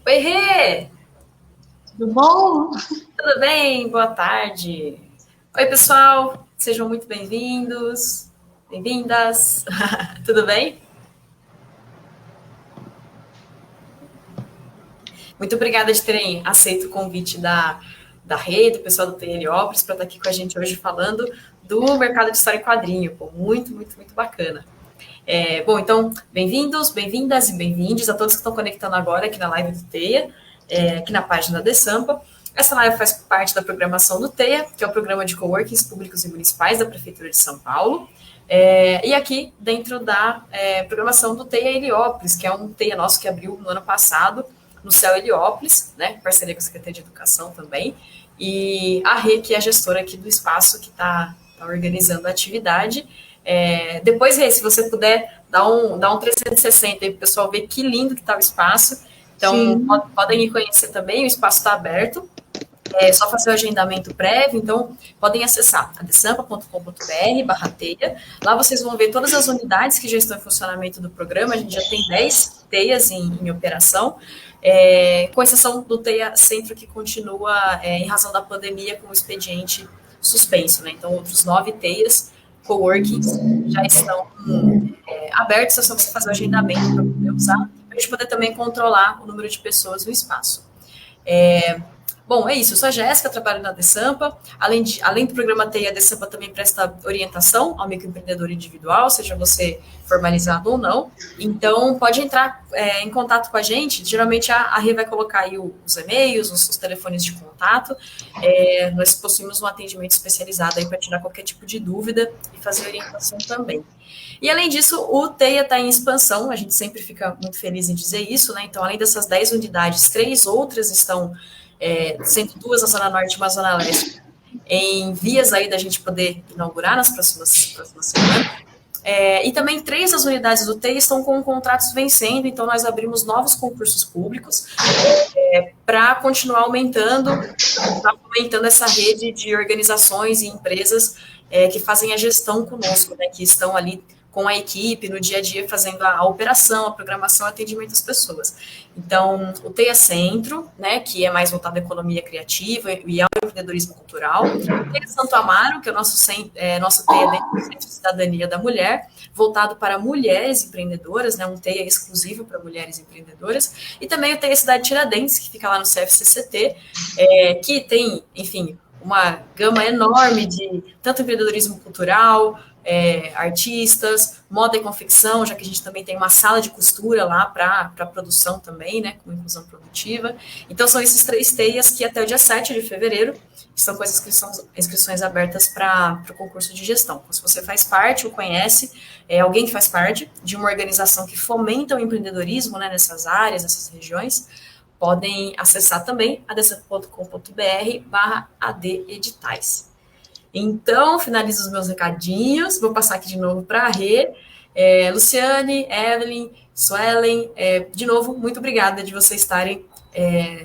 Oi, Rê! Tudo bom? Tudo bem? Boa tarde. Oi, pessoal. Sejam muito bem-vindos, bem-vindas. Tudo bem? Muito obrigada de terem aceito o convite da Rê, do pessoal do TI Heliópolis, para estar aqui com a gente hoje falando do mercado de história em quadrinho. Pô, muito, muito, muito bacana. Bom, então, bem-vindos, bem-vindas e bem-vindes a todos que estão conectando agora aqui na live do TEIA, aqui na página da Sampa. Essa live faz parte da programação do TEIA, que é o programa de coworkings públicos e municipais da Prefeitura de São Paulo. E aqui dentro da programação do TEIA Heliópolis, que é um TEIA nosso que abriu no ano passado, no Céu Heliópolis, né, parceria com a Secretaria de Educação também, e a Rê, que é a gestora aqui do espaço que está organizando a atividade. Depois, Rê, se você puder dar um 360 aí para o pessoal ver que lindo que está o espaço. Então, Sim. podem ir conhecer também, o espaço está aberto. É só fazer o agendamento prévio, então podem acessar adesampa.com.br/teia. Lá vocês vão ver todas as unidades que já estão em funcionamento do programa. A gente já tem 10 teias em operação, com exceção do TEIA Centro, que continua, em razão da pandemia, com o expediente suspenso. Né? Então, outros 9 teias, coworkings, já estão abertos, é só você fazer o agendamento para poder usar, para a gente poder também controlar o número de pessoas no espaço. Bom, é isso. Eu sou a Jéssica, trabalho na Desampa. Além do programa TEI, a Desampa também presta orientação ao microempreendedor individual, seja você formalizado ou não. Então, pode entrar em contato com a gente. Geralmente, a Rê vai colocar aí os e-mails, os telefones de contato. Nós possuímos um atendimento especializado aí para tirar qualquer tipo de dúvida e fazer orientação também. E, além disso, o TEIA está em expansão. A gente sempre fica muito feliz em dizer isso, né? Então, além dessas 10 unidades, 3 outras estão sendo 2 na Zona Norte e uma Zona Leste, em vias aí da gente poder inaugurar nas próximas semanas. E também 3 das unidades do TEI estão com contratos vencendo, então nós abrimos novos concursos públicos para continuar aumentando essa rede de organizações e empresas que fazem a gestão conosco, né, que estão ali com a equipe no dia a dia fazendo a operação, a programação, o atendimento às pessoas. Então, o TEIA Centro, né, que é mais voltado à economia criativa e ao empreendedorismo cultural. O TEIA Santo Amaro, que é o nosso TEIA dentro do Centro de Cidadania da Mulher, voltado para mulheres empreendedoras, né, um TEIA exclusivo para mulheres empreendedoras. E também o TEIA Cidade Tiradentes, que fica lá no CFCCT, que tem, enfim, uma gama enorme de tanto empreendedorismo cultural, artistas, moda e confecção, já que a gente também tem uma sala de costura lá para produção também, né, com inclusão produtiva. Então, são esses 3 teias que até o dia 7 de fevereiro estão com as inscrições abertas para o concurso de gestão. Então, se você faz parte ou conhece alguém que faz parte de uma organização que fomenta o empreendedorismo, né, nessas áreas, nessas regiões, podem acessar também adesap.com.br/adeditais. Então, finalizo os meus recadinhos. Vou passar aqui de novo para a Rê. Luciane, Evelyn, Suelen, de novo, muito obrigada de vocês estarem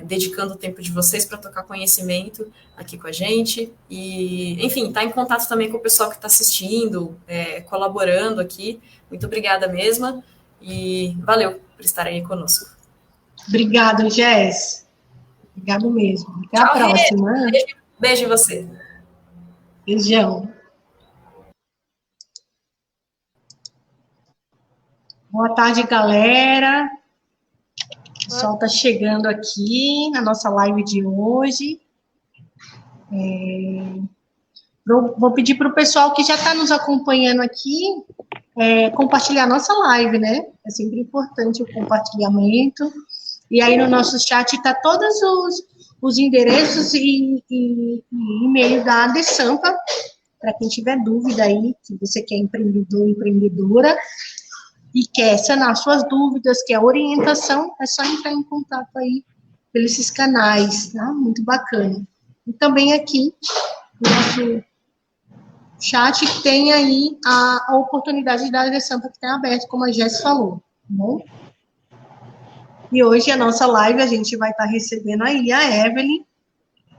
dedicando o tempo de vocês para tocar conhecimento aqui com a gente. E, enfim, tá em contato também com o pessoal que está assistindo, colaborando aqui. Muito obrigada mesmo. E valeu por estarem aí conosco. Obrigada, Jess. Obrigado mesmo. Até a Tchau, Rê. próxima. Beijo em você. Beijão. Boa tarde, galera. O pessoal está chegando aqui na nossa live de hoje. Vou pedir para o pessoal que já está nos acompanhando aqui compartilhar a nossa live, né? É sempre importante o compartilhamento. E aí no nosso chat está todos os endereços e e-mail da Desampa, para quem tiver dúvida aí, se você quer empreendedor, empreendedora, e quer sanar suas dúvidas, quer orientação, é só entrar em contato aí pelos canais, tá? Muito bacana. E também aqui, no nosso chat, tem aí a oportunidade da Desampa que está aberta, como a Jess falou, tá bom? E hoje a nossa live, a gente vai estar recebendo aí a Evelyn,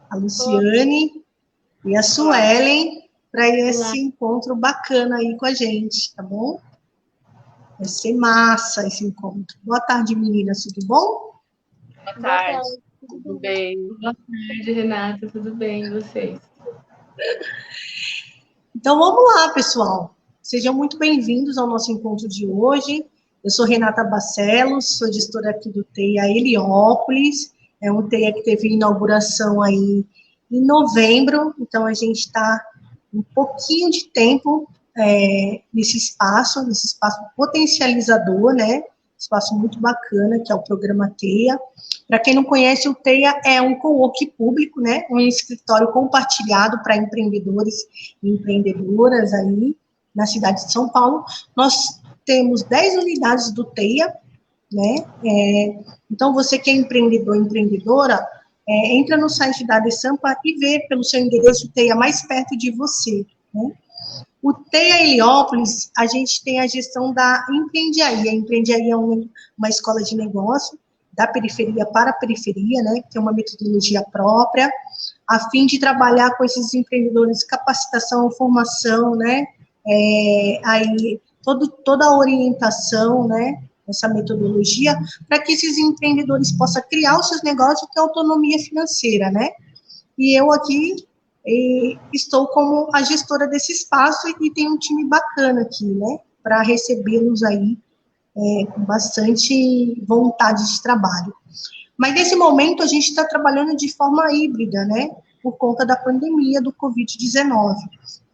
a Luciane e a Suelen para esse encontro bacana aí com a gente, tá bom? Vai ser massa esse encontro. Boa tarde, meninas, tudo bom? Boa tarde. Tudo bem? Boa tarde, Renata. Tudo bem e vocês? Então vamos lá, pessoal. Sejam muito bem-vindos ao nosso encontro de hoje. Eu sou Renata Barcelos, sou gestora aqui do TEIA Heliópolis. É um TEIA que teve inauguração aí em novembro, então a gente está um pouquinho de tempo nesse espaço potencializador, né? Espaço muito bacana, que é o programa TEIA. Para quem não conhece, o TEIA é um cowork público, né? Um escritório compartilhado para empreendedores e empreendedoras aí na cidade de São Paulo. Nós temos 10 unidades do TEIA, né? Então, você que é empreendedor, empreendedora, entra no site da ADESAMPA e vê pelo seu endereço o TEIA mais perto de você, né? O TEIA Heliópolis, a gente tem a gestão da Empreendiaria. A Empreendiaria é uma escola de negócio da periferia para a periferia, né? Que tem uma metodologia própria, a fim de trabalhar com esses empreendedores, capacitação, formação, né? Aí, toda a orientação, né? Essa metodologia, para que esses empreendedores possam criar os seus negócios, ter autonomia financeira, né? E eu aqui estou como a gestora desse espaço e tenho um time bacana aqui, né? Para recebê-los aí com bastante vontade de trabalho. Mas, nesse momento, a gente está trabalhando de forma híbrida, né? Por conta da pandemia do Covid-19.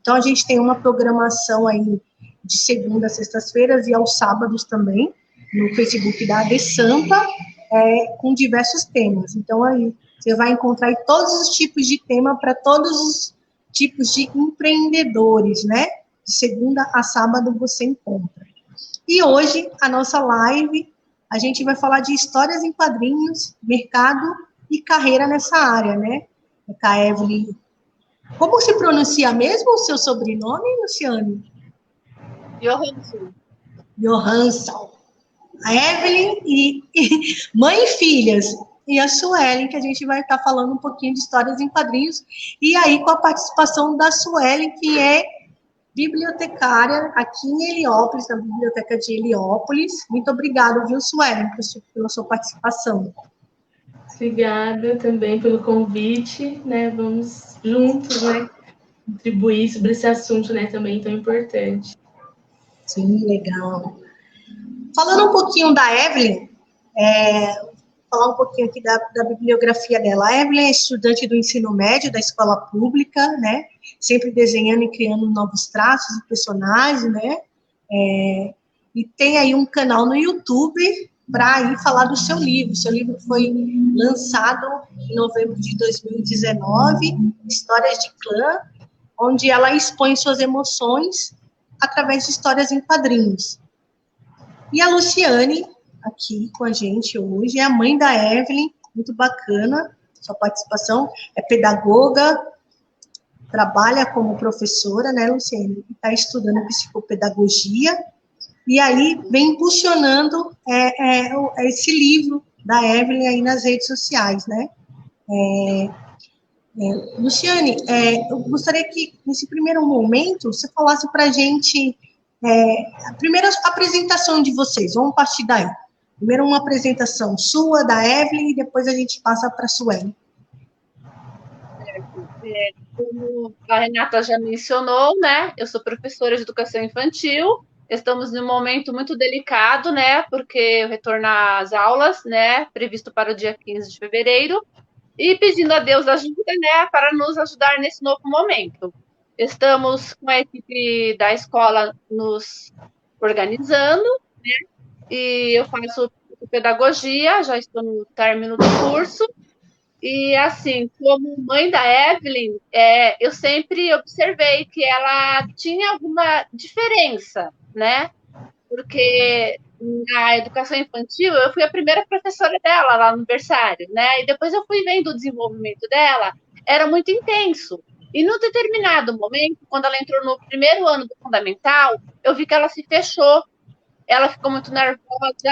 Então, a gente tem uma programação aí de segunda a sextas-feiras e aos sábados também, no Facebook da ADESAMPA, com diversos temas. Então, aí, você vai encontrar aí todos os tipos de tema para todos os tipos de empreendedores, né? De segunda a sábado você encontra. E hoje, a nossa live, a gente vai falar de histórias em quadrinhos, mercado e carreira nessa área, né? Com a Evelyn. Como se pronuncia mesmo o seu sobrenome, Luciane? Johansson. Johansson. A Evelyn mãe e filhas. E a Suelen, que a gente vai estar falando um pouquinho de histórias em quadrinhos. E aí, com a participação da Suelen, que é bibliotecária aqui em Heliópolis, na Biblioteca de Heliópolis. Muito obrigada, viu, Suelen, pela sua participação. Obrigada também pelo convite, né? Vamos juntos, né? Contribuir sobre esse assunto, né? Também tão importante. Sim, legal. Falando um pouquinho da Evelyn, falar um pouquinho aqui da bibliografia dela. A Evelyn é estudante do ensino médio da escola pública, né? Sempre desenhando e criando novos traços e personagens, né? E tem aí um canal no YouTube para ir falar do seu livro. O seu livro foi lançado em novembro de 2019, Histórias de Clã, onde ela expõe suas emoções através de histórias em quadrinhos. E a Luciane, aqui com a gente hoje, é a mãe da Evelyn, muito bacana sua participação, é pedagoga, trabalha como professora, né, Luciane? Está estudando psicopedagogia, e aí vem impulsionando esse livro da Evelyn aí nas redes sociais, né? Luciane, eu gostaria que, nesse primeiro momento, você falasse para a gente a primeira apresentação de vocês, vamos partir daí. Primeiro uma apresentação sua, da Evelyn, e depois a gente passa para a Suelen. Como a Renata já mencionou, né? Eu sou professora de educação infantil. Estamos num momento muito delicado, né? Porque eu retorno às aulas, né? Previsto para o dia 15 de fevereiro. E pedindo a Deus ajuda, né? Para nos ajudar nesse novo momento. Estamos com a equipe da escola nos organizando, né? E eu faço pedagogia, já estou no término do curso. E, assim, como mãe da Evelyn, eu sempre observei que ela tinha alguma diferença, né? Porque na educação infantil, eu fui a primeira professora dela lá no berçário, né? E depois eu fui vendo o desenvolvimento dela, era muito intenso. E num determinado momento, quando ela entrou no primeiro ano do fundamental, eu vi que ela se fechou, ela ficou muito nervosa,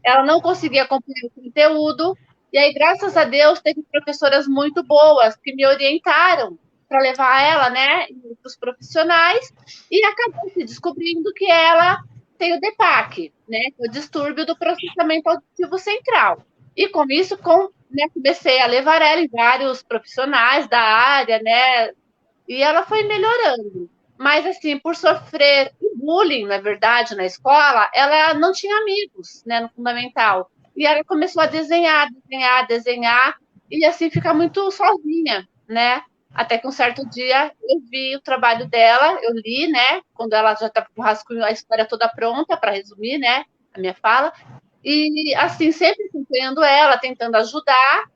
ela não conseguia acompanhar o conteúdo, e aí, graças a Deus, teve professoras muito boas que me orientaram para levar ela, né, para os profissionais, e acabou se descobrindo que ela tem o DPAC, né, o distúrbio do processamento auditivo central. E com isso, né, comecei a levar ela em vários profissionais da área, né? E ela foi melhorando. Mas, assim, por sofrer bullying, na verdade, na escola, ela não tinha amigos, né, no fundamental. E ela começou a desenhar, e assim ficar muito sozinha, né? Até que um certo dia eu vi o trabalho dela, eu li, né? Quando ela já estava com o rascunho, a história toda pronta, para resumir, né? A minha fala. E, assim, sempre acompanhando ela, tentando ajudar.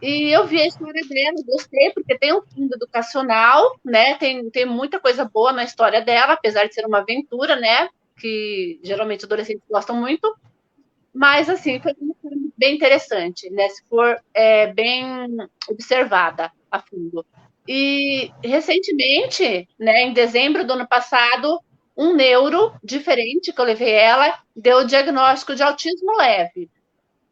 E eu vi a história dela, gostei, porque tem um fundo educacional, né? Tem muita coisa boa na história dela, apesar de ser uma aventura, né? Que geralmente adolescentes gostam muito. Mas, assim, foi bem interessante, né? Se for bem observada a fundo. E, recentemente, né, em dezembro do ano passado, um neuro diferente que eu levei ela deu o diagnóstico de autismo leve.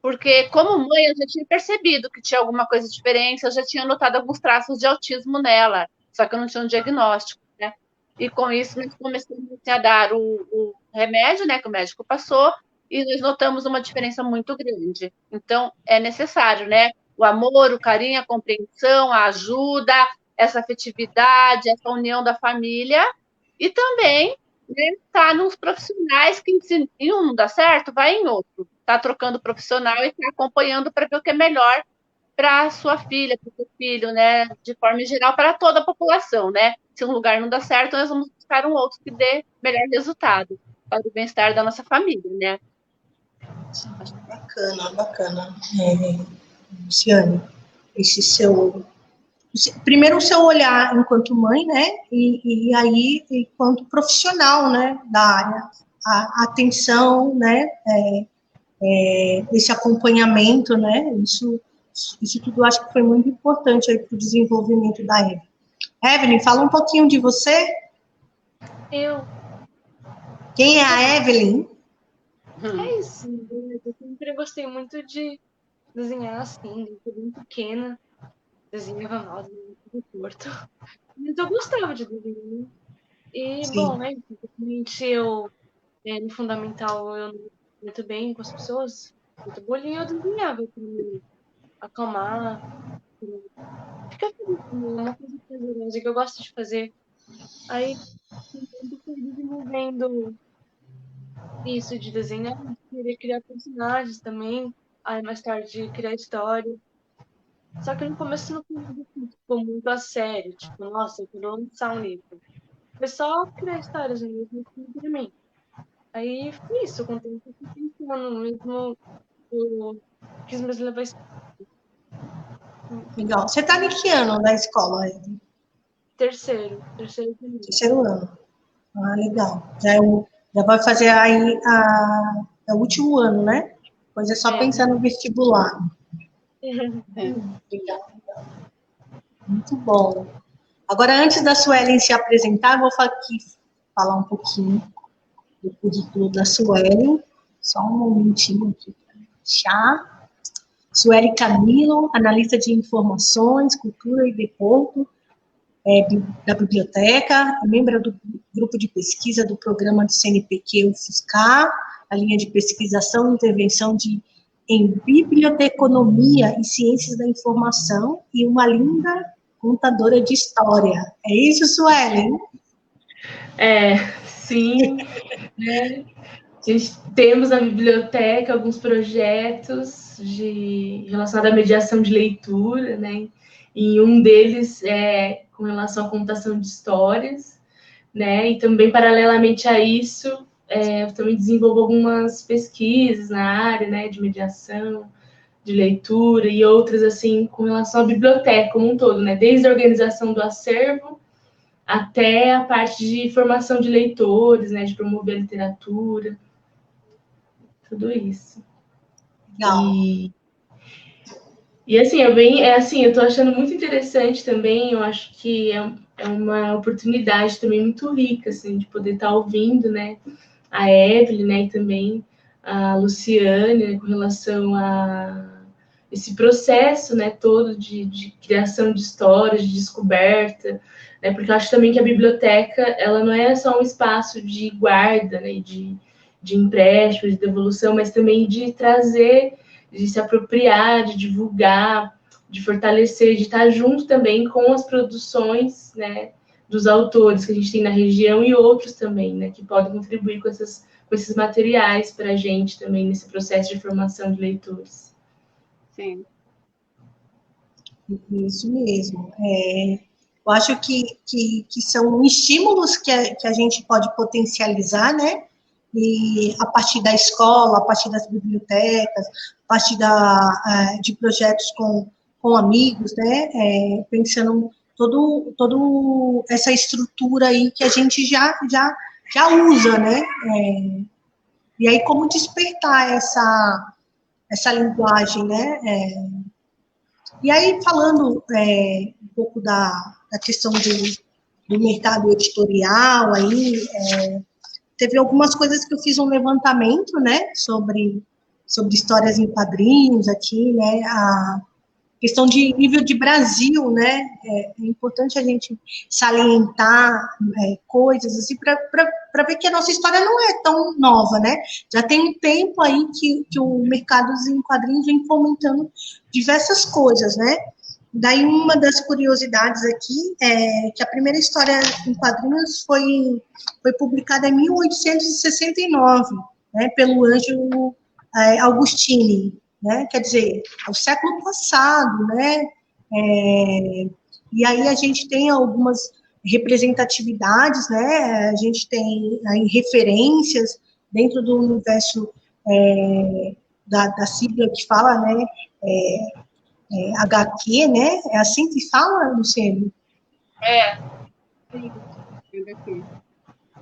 Porque, como mãe, eu já tinha percebido que tinha alguma coisa diferente, eu já tinha notado alguns traços de autismo nela, só que eu não tinha um diagnóstico, né? E com isso, nós começamos a dar o remédio, né, que o médico passou, e nós notamos uma diferença muito grande. Então, é necessário, né? O amor, o carinho, a compreensão, a ajuda, essa afetividade, essa união da família, e também, né, tá nos profissionais que se em um não dá certo, vai em outro. Tá trocando profissional e tá acompanhando para ver o que é melhor para sua filha, para o seu filho, né? De forma geral, para toda a população, né? Se um lugar não dá certo, nós vamos buscar um outro que dê melhor resultado para o bem-estar da nossa família, né? Bacana, bacana. Luciane, esse seu... Primeiro o seu olhar enquanto mãe, né? E aí, enquanto profissional, né? Da área. A atenção, né? Esse acompanhamento, né? Isso tudo eu acho que foi muito importante aí para o desenvolvimento da Evelyn. Evelyn, fala um pouquinho de você. Quem é a Evelyn? É isso. Eu sempre gostei muito de desenhar assim, desde bem pequena. Desenhava mal, do Porto. Mas eu gostava de desenhar. E, Sim. bom, né? Principalmente eu, no fundamental, eu não me muito bem com as pessoas. Muito bullying, eu desenhava para me acalmar. Fica feliz, uma coisa prazerosa que eu gosto de fazer. Aí, eu fui desenvolvendo isso de desenhar, queria criar personagens também. Aí, mais tarde, criar história. Só que no começo não ficou muito a sério. Tipo, nossa, eu quero lançar um livro. Foi só criar histórias mesmo pra mim. Aí foi isso, com o tempo eu fui pensando mesmo. Eu quis mesmo levar isso. Legal. Você está em que ano da escola, Evelyn? Terceiro Terceiro ano. Ah, legal. Já vai fazer aí é o último ano, né? Depois é só pensar no vestibular. Legal. Muito bom. Agora, antes da Suelen se apresentar, vou aqui falar um pouquinho do currículo da Suelen. Só um momentinho aqui para deixar. Suelen Camilo, analista de informações, cultura e deporto da biblioteca, membro do grupo de pesquisa do programa do CNPq UFSCar, a linha de pesquisação e intervenção em biblioteconomia e ciências da informação, e uma linda contadora de história. É isso, Suelen? Sim. Né? A gente temos na biblioteca alguns projetos relacionados à mediação de leitura, né? E um deles é com relação à computação de histórias, né? E também, paralelamente a isso, eu também desenvolvo algumas pesquisas na área, né, de mediação, de leitura e outras, assim, com relação à biblioteca como um todo, né? Desde a organização do acervo até a parte de formação de leitores, né, de promover a literatura, tudo isso. Legal. E assim, eu tô achando muito interessante também, eu acho que é uma oportunidade também muito rica, assim, de poder estar ouvindo, né, a Evelyn, né, e também a Luciane, né, com relação a esse processo, né, todo de criação de histórias, de descoberta, né, porque eu acho também que a biblioteca, ela não é só um espaço de guarda, né, de empréstimo, de devolução, mas também de trazer de se apropriar, de divulgar, de fortalecer, de estar junto também com as produções, né, dos autores que a gente tem na região e outros também, né, que podem contribuir com esses materiais para a gente também nesse processo de formação de leitores. Sim. Isso mesmo. Eu acho que são estímulos que a gente pode potencializar, né? E a partir da escola, a partir das bibliotecas, a partir de projetos com amigos, né? Pensando todo essa estrutura aí que a gente já usa, né? E aí como despertar essa linguagem, né? E aí, falando um pouco da questão do mercado editorial, aí, teve algumas coisas que eu fiz um levantamento, né, sobre histórias em quadrinhos aqui, né, a questão de nível de Brasil, né, é importante a gente salientar coisas, assim, para ver que a nossa história não é tão nova, né, já tem um tempo aí que o mercado em quadrinhos vem fomentando diversas coisas, né. Daí uma das curiosidades aqui é que a primeira história em quadrinhos foi publicada em 1869, né, pelo Ângelo Augustini, né, quer dizer, é o século passado, né, e aí a gente tem algumas representatividades, né, a gente tem aí referências dentro do universo da sigla que fala, né, HQ, né, é assim que fala, Luciano? Sim, HQ.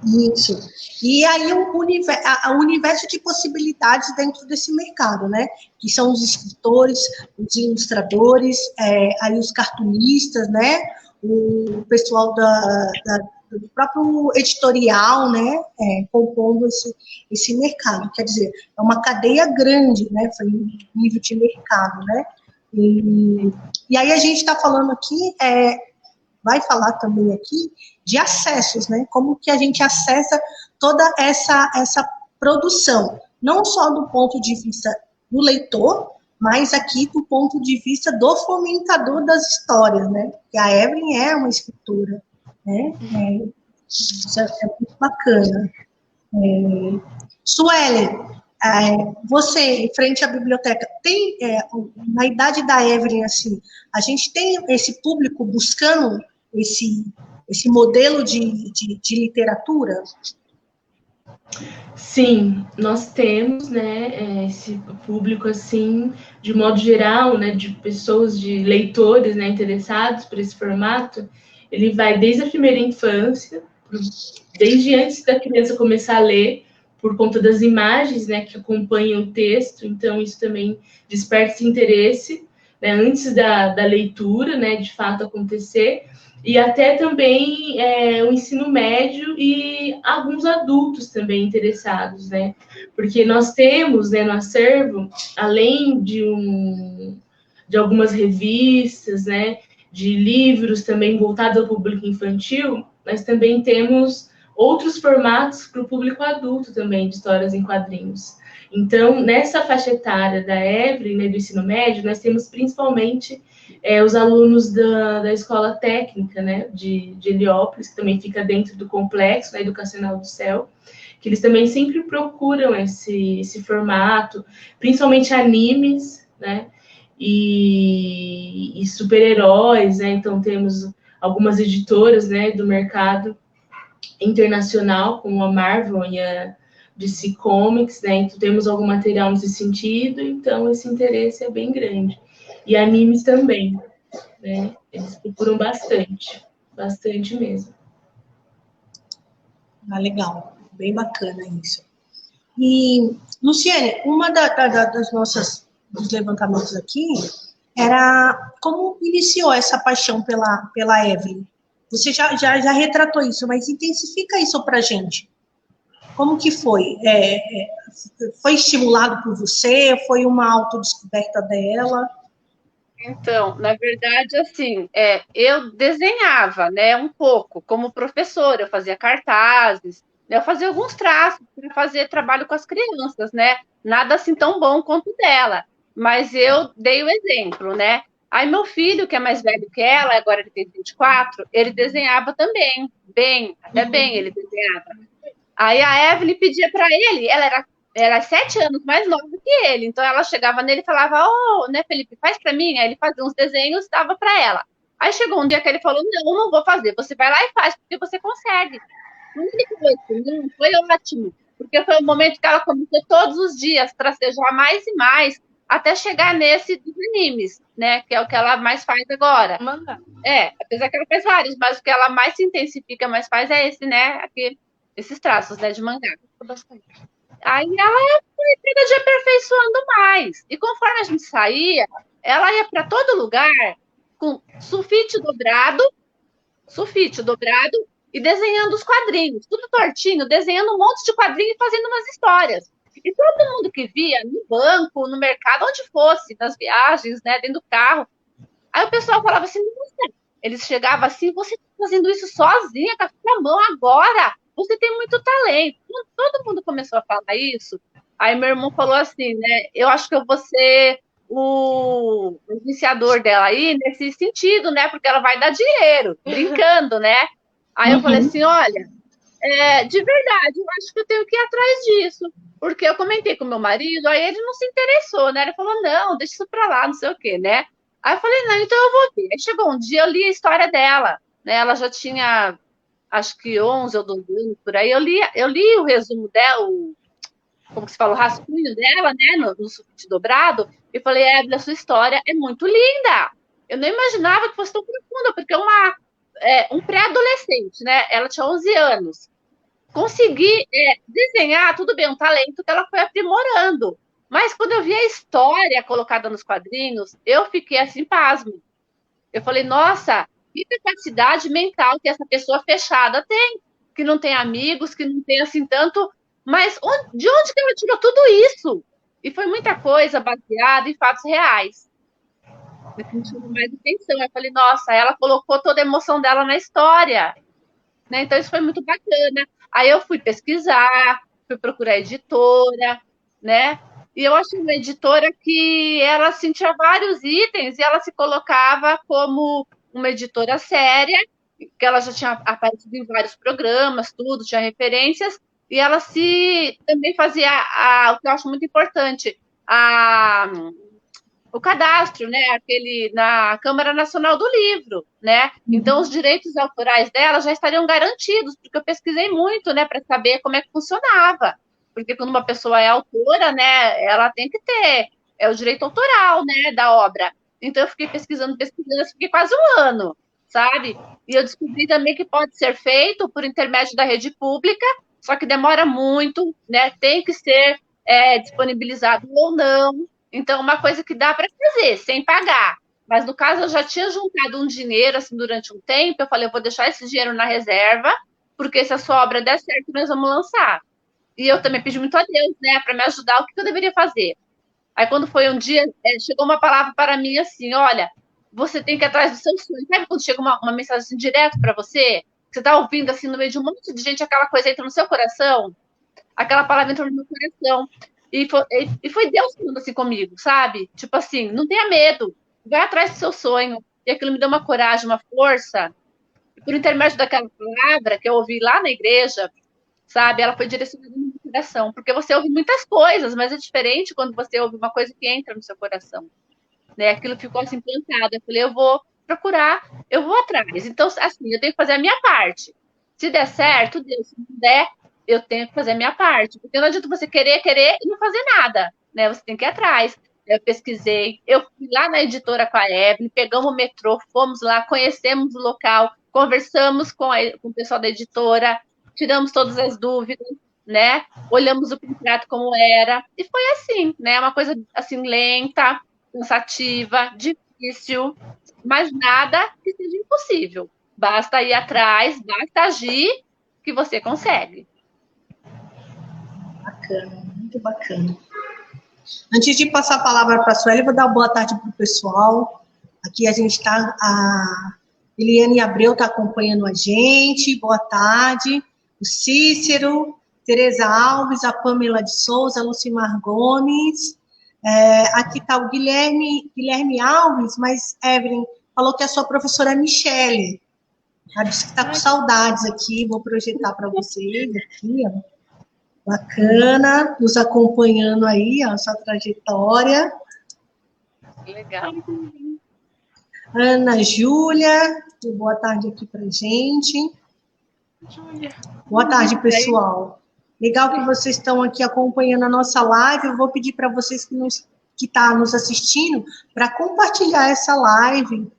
Isso. E aí o universo de possibilidades dentro desse mercado, né? Que são os escritores, os ilustradores, aí os cartunistas, né? O pessoal do próprio editorial, né? Compondo esse mercado. Quer dizer, é uma cadeia grande, né? Foi um nível de mercado, né? E aí a gente está falando aqui, vai falar também aqui de acessos, né? Como que a gente acessa toda essa produção, não só do ponto de vista do leitor, mas aqui do ponto de vista do fomentador das histórias, né? Porque a Evelyn é uma escritora, né? Isso é muito bacana. Suelen, você, em frente à biblioteca, tem, na idade da Evelyn, assim, a gente tem esse público buscando esse modelo de literatura? Sim, nós temos, né, esse público, assim, de modo geral, né, de pessoas, de leitores, né, interessados por esse formato, ele vai desde a primeira infância, desde antes da criança começar a ler, por conta das imagens, né, que acompanham o texto, então isso também desperta esse interesse, né, antes da leitura, né, de fato acontecer, e até também o ensino médio e alguns adultos também interessados, né, porque nós temos, né, no acervo, além de algumas revistas, né, de livros também voltados ao público infantil, nós também temos outros formatos para o público adulto também, de histórias em quadrinhos. Então, nessa faixa etária da Evelyn, né, do ensino médio, nós temos principalmente os alunos da escola técnica, né, de Heliópolis, que também fica dentro do complexo, né, educacional do Céu, que eles também sempre procuram esse formato, principalmente animes, né, e super-heróis, né, então temos algumas editoras, né, do mercado internacional, como a Marvel e a DC Comics, né? Então temos algum material nesse sentido, então esse interesse é bem grande. E animes também, né? Eles procuram bastante mesmo. Ah, legal, bem bacana isso. E, Luciane, uma dos levantamentos aqui era como iniciou essa paixão pela Evelyn. Você já retratou isso, mas intensifica isso para a gente. Como que foi? Foi estimulado por você? Foi uma autodescoberta dela? Então, na verdade, assim, eu desenhava, né, um pouco como professora, eu fazia cartazes, né, eu fazia alguns traços para fazer trabalho com as crianças, né? Nada assim tão bom quanto dela. mas eu dei o exemplo, né? Aí meu filho, que é mais velho que ela, agora ele tem 24, ele desenhava também, bem, até bem ele desenhava. Aí a Evelyn pedia para ele, ela era 7 anos mais nova que ele, então ela chegava nele e falava, né, Felipe, faz para mim. Aí ele fazia uns desenhos, dava para ela. Aí chegou um dia que ele falou, não vou fazer, você vai lá e faz, porque você consegue. Quando ele falou isso, foi ótimo, porque foi o momento que ela começou todos os dias a tracejar mais e mais, até chegar nesse dos animes, né, que é o que ela mais faz agora. Mangá. Apesar que ela faz vários, mas o que ela mais se intensifica, mais faz é esse, né, aqui, esses traços, né, de mangá. Bastante. Aí ela foi cada dia aperfeiçoando mais. E conforme a gente saía, ela ia para todo lugar com sulfite dobrado e desenhando os quadrinhos, tudo tortinho, desenhando um monte de quadrinhos e fazendo umas histórias. E todo mundo que via, no banco, no mercado, onde fosse, nas viagens, né, dentro do carro, aí o pessoal falava assim, nossa, eles chegavam assim, você está fazendo isso sozinha, com a sua mão agora, você tem muito talento. Todo mundo começou a falar isso. Aí meu irmão falou assim, né, eu acho que eu vou ser o iniciador dela aí nesse sentido, né, porque ela vai dar dinheiro, brincando, né. Aí eu falei assim, olha, de verdade, eu acho que eu tenho que ir atrás disso, porque eu comentei com meu marido, aí ele não se interessou, né, ele falou, não, deixa isso pra lá, não sei o quê, né. Aí eu falei, não, então eu vou ver. Aí chegou um dia, eu li a história dela, né, ela já tinha, acho que 11 ou 12 anos, por aí, eu li o resumo dela, como que se fala, o rascunho dela, né, no sulfite dobrado, e falei, Evelyn, a sua história é muito linda. Eu não imaginava que fosse tão profunda, porque um pré-adolescente, né, ela tinha 11 anos. Consegui desenhar, tudo bem, um talento que ela foi aprimorando. Mas quando eu vi a história colocada nos quadrinhos, eu fiquei assim, pasmo. Eu falei, nossa, que capacidade mental que essa pessoa fechada tem, que não tem amigos, que não tem assim tanto. Mas de onde que ela tirou tudo isso? E foi muita coisa baseada em fatos reais. Me chamou mais atenção. Eu falei, nossa, ela colocou toda a emoção dela na história. Né? Então, isso foi muito bacana. Aí eu fui pesquisar, fui procurar editora, né? E eu achei uma editora que ela assim, tinha vários itens e ela se colocava como uma editora séria, que ela já tinha aparecido em vários programas, tudo, tinha referências, e ela também fazia o que eu acho muito importante, o cadastro, né, na Câmara Nacional do Livro, né? Então os direitos autorais dela já estariam garantidos, porque eu pesquisei muito, né, para saber como é que funcionava, porque quando uma pessoa é autora, né, ela tem que ter o direito autoral, né, da obra. Então eu fiquei pesquisando, fiquei quase um ano, sabe? E eu descobri também que pode ser feito por intermédio da rede pública, só que demora muito, né? Tem que ser disponibilizado ou não. Então, uma coisa que dá para fazer, sem pagar. Mas, no caso, eu já tinha juntado um dinheiro, assim, durante um tempo. Eu falei, eu vou deixar esse dinheiro na reserva, porque se a sua obra der certo, nós vamos lançar. E eu também pedi muito a Deus, né, para me ajudar, o que eu deveria fazer. Aí, quando foi um dia, chegou uma palavra para mim assim, olha, você tem que ir atrás do seu sonho. Sabe quando chega uma mensagem assim, direto para você? Você está ouvindo, assim, no meio de um monte de gente, aquela coisa entra no seu coração? Aquela palavra entrou no meu coração. E foi Deus falando assim comigo, sabe? Tipo assim, não tenha medo, vai atrás do seu sonho. E aquilo me deu uma coragem, uma força. E por intermédio daquela palavra que eu ouvi lá na igreja, sabe? Ela foi direcionada no meu coração. Porque você ouve muitas coisas, mas é diferente quando você ouve uma coisa que entra no seu coração. Né? Aquilo ficou assim plantado. Eu falei, eu vou procurar, eu vou atrás. Então, assim, eu tenho que fazer a minha parte. Se der certo, Deus, se não der, eu tenho que fazer a minha parte, porque não adianta você querer e não fazer nada, né? Você tem que ir atrás. Eu pesquisei, eu fui lá na editora com a Evelyn, pegamos o metrô, fomos lá, conhecemos o local, conversamos com o pessoal da editora, tiramos todas as dúvidas, né? Olhamos o contrato como era, e foi assim, né? Uma coisa assim, lenta, cansativa, difícil, mas nada que seja impossível. Basta ir atrás, basta agir, que você consegue. Bacana, muito bacana. Antes de passar a palavra para a Sueli, eu vou dar boa tarde para o pessoal. Aqui a gente está, a Eliane Abreu está acompanhando a gente, boa tarde. O Cícero, Tereza Alves, a Pamela de Souza, a Lucimar Gomes, Aqui está o Guilherme Alves, mas Evelyn falou que a sua professora é Michele. Ela disse que está com saudades aqui, vou projetar para vocês aqui, ó. Bacana, nos acompanhando aí, ó, a sua trajetória. Legal. Ana Júlia, boa tarde aqui para gente. Boa tarde, pessoal. Legal que vocês estão aqui acompanhando a nossa live. Eu vou pedir para vocês que estão nos assistindo para compartilhar essa live,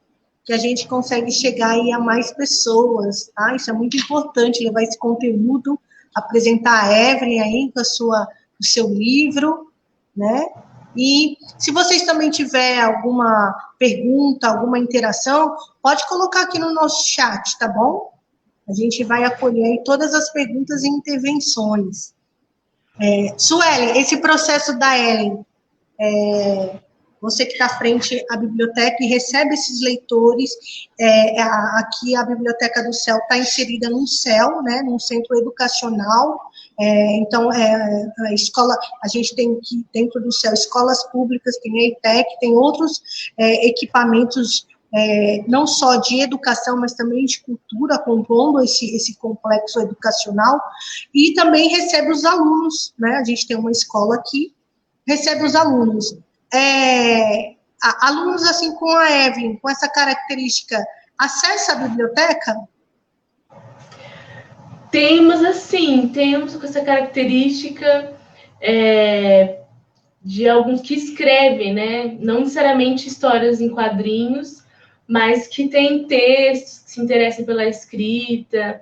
que a gente consegue chegar aí a mais pessoas, tá? Isso é muito importante, levar esse conteúdo, apresentar a Evelyn aí com o seu livro, né? E se vocês também tiverem alguma pergunta, alguma interação, pode colocar aqui no nosso chat, tá bom? A gente vai acolher aí todas as perguntas e intervenções. Sueli, esse processo da Ellen, você que está frente à biblioteca e recebe esses leitores, aqui a Biblioteca do Céu está inserida num CEL, né, num centro educacional, então a escola, a gente tem aqui dentro do CEL escolas públicas, tem a EITEC, tem outros equipamentos, não só de educação, mas também de cultura, compondo esse complexo educacional, e também recebe os alunos, né, a gente tem uma escola aqui, recebe os alunos. Alunos assim com a Evelyn, com essa característica, acessa a biblioteca? Temos com essa característica de alguns que escrevem, né? Não necessariamente histórias em quadrinhos, mas que têm textos, que se interessam pela escrita,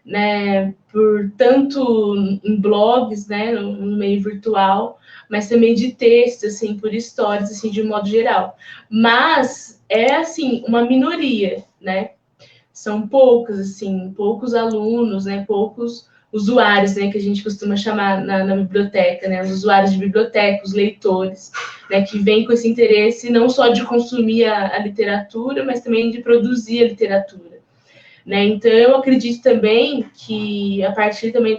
né? Por tanto em blogs, né? No meio virtual, mas também de texto, assim, por histórias, assim, de um modo geral. Mas assim, uma minoria, né? São poucos, assim, poucos alunos, né? Poucos usuários, né? Que a gente costuma chamar na biblioteca, né? Os usuários de biblioteca, os leitores, né? Que vêm com esse interesse não só de consumir a literatura, mas também de produzir a literatura, né? Então, eu acredito também que, a partir também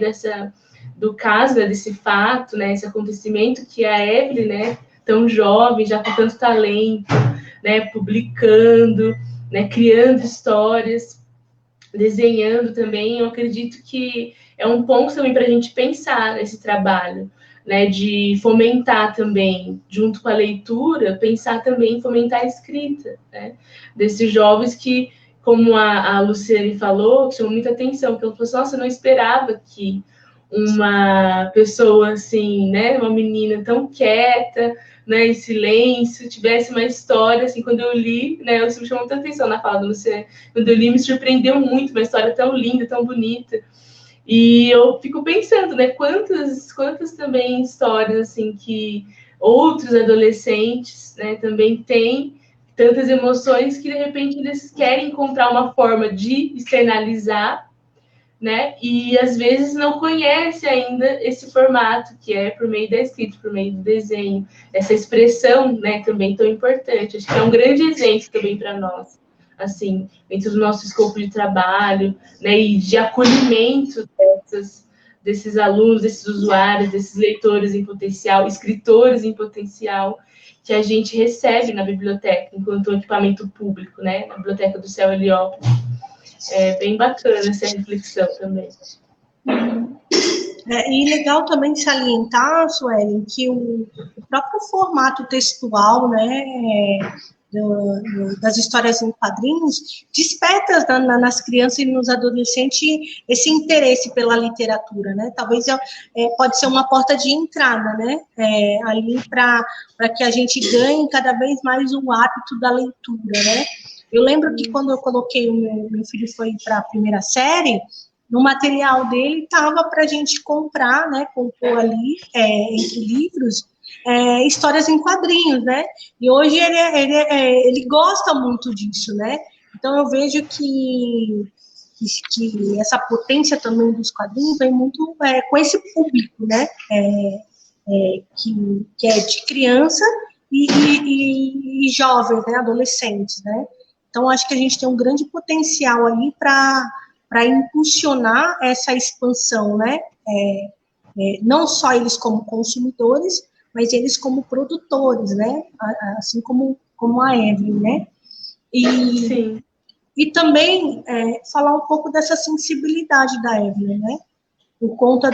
do caso, né, desse fato, né, esse acontecimento, que a Evelyn, né, tão jovem, já com tanto talento, né, publicando, né, criando histórias, desenhando também, eu acredito que é um ponto também para a gente pensar nesse trabalho, né, de fomentar também, junto com a leitura, pensar também em fomentar a escrita, né, desses jovens que, como a Luciane falou, que chamou muita atenção, que ela falou assim, nossa, eu não esperava que uma pessoa assim, né, uma menina tão quieta, né, em silêncio, tivesse uma história, assim, quando eu li, né, eu me chamou muita atenção na fala do Luciane, quando eu li, me surpreendeu muito, uma história tão linda, tão bonita, e eu fico pensando, né, quantas também histórias, assim, que outros adolescentes, né, também têm tantas emoções que, de repente, eles querem encontrar uma forma de externalizar, né? E, às vezes, não conhece ainda esse formato, que é por meio da escrita, por meio do desenho, essa expressão, né, também tão importante. Acho que é um grande exemplo também para nós, assim, dentro do nosso escopo de trabalho, né, e de acolhimento desses alunos, desses usuários, desses leitores em potencial, escritores em potencial, que a gente recebe na biblioteca, enquanto um equipamento público, né, na Biblioteca do Céu Heliópolis. É bem bacana essa reflexão também. E legal também salientar, Suelen, que o próprio formato textual, né, das histórias em quadrinhos, desperta nas crianças e nos adolescentes esse interesse pela literatura, né? Talvez pode ser uma porta de entrada, né? Ali para que a gente ganhe cada vez mais o hábito da leitura, né? Eu lembro que quando eu coloquei o meu filho foi para a primeira série, no material dele estava para a gente comprar, né? Compor ali entre livros. Histórias em quadrinhos, né? E hoje ele gosta muito disso, né? Então eu vejo que essa potência também dos quadrinhos vem muito com esse público, né? Que é de criança e jovens, né? Adolescentes, né? Então acho que a gente tem um grande potencial aí para impulsionar essa expansão, né? Não só eles como consumidores, mas eles como produtores, né? Assim como a Evelyn, né? E, Sim. e também falar um pouco dessa sensibilidade da Evelyn, né? Por conta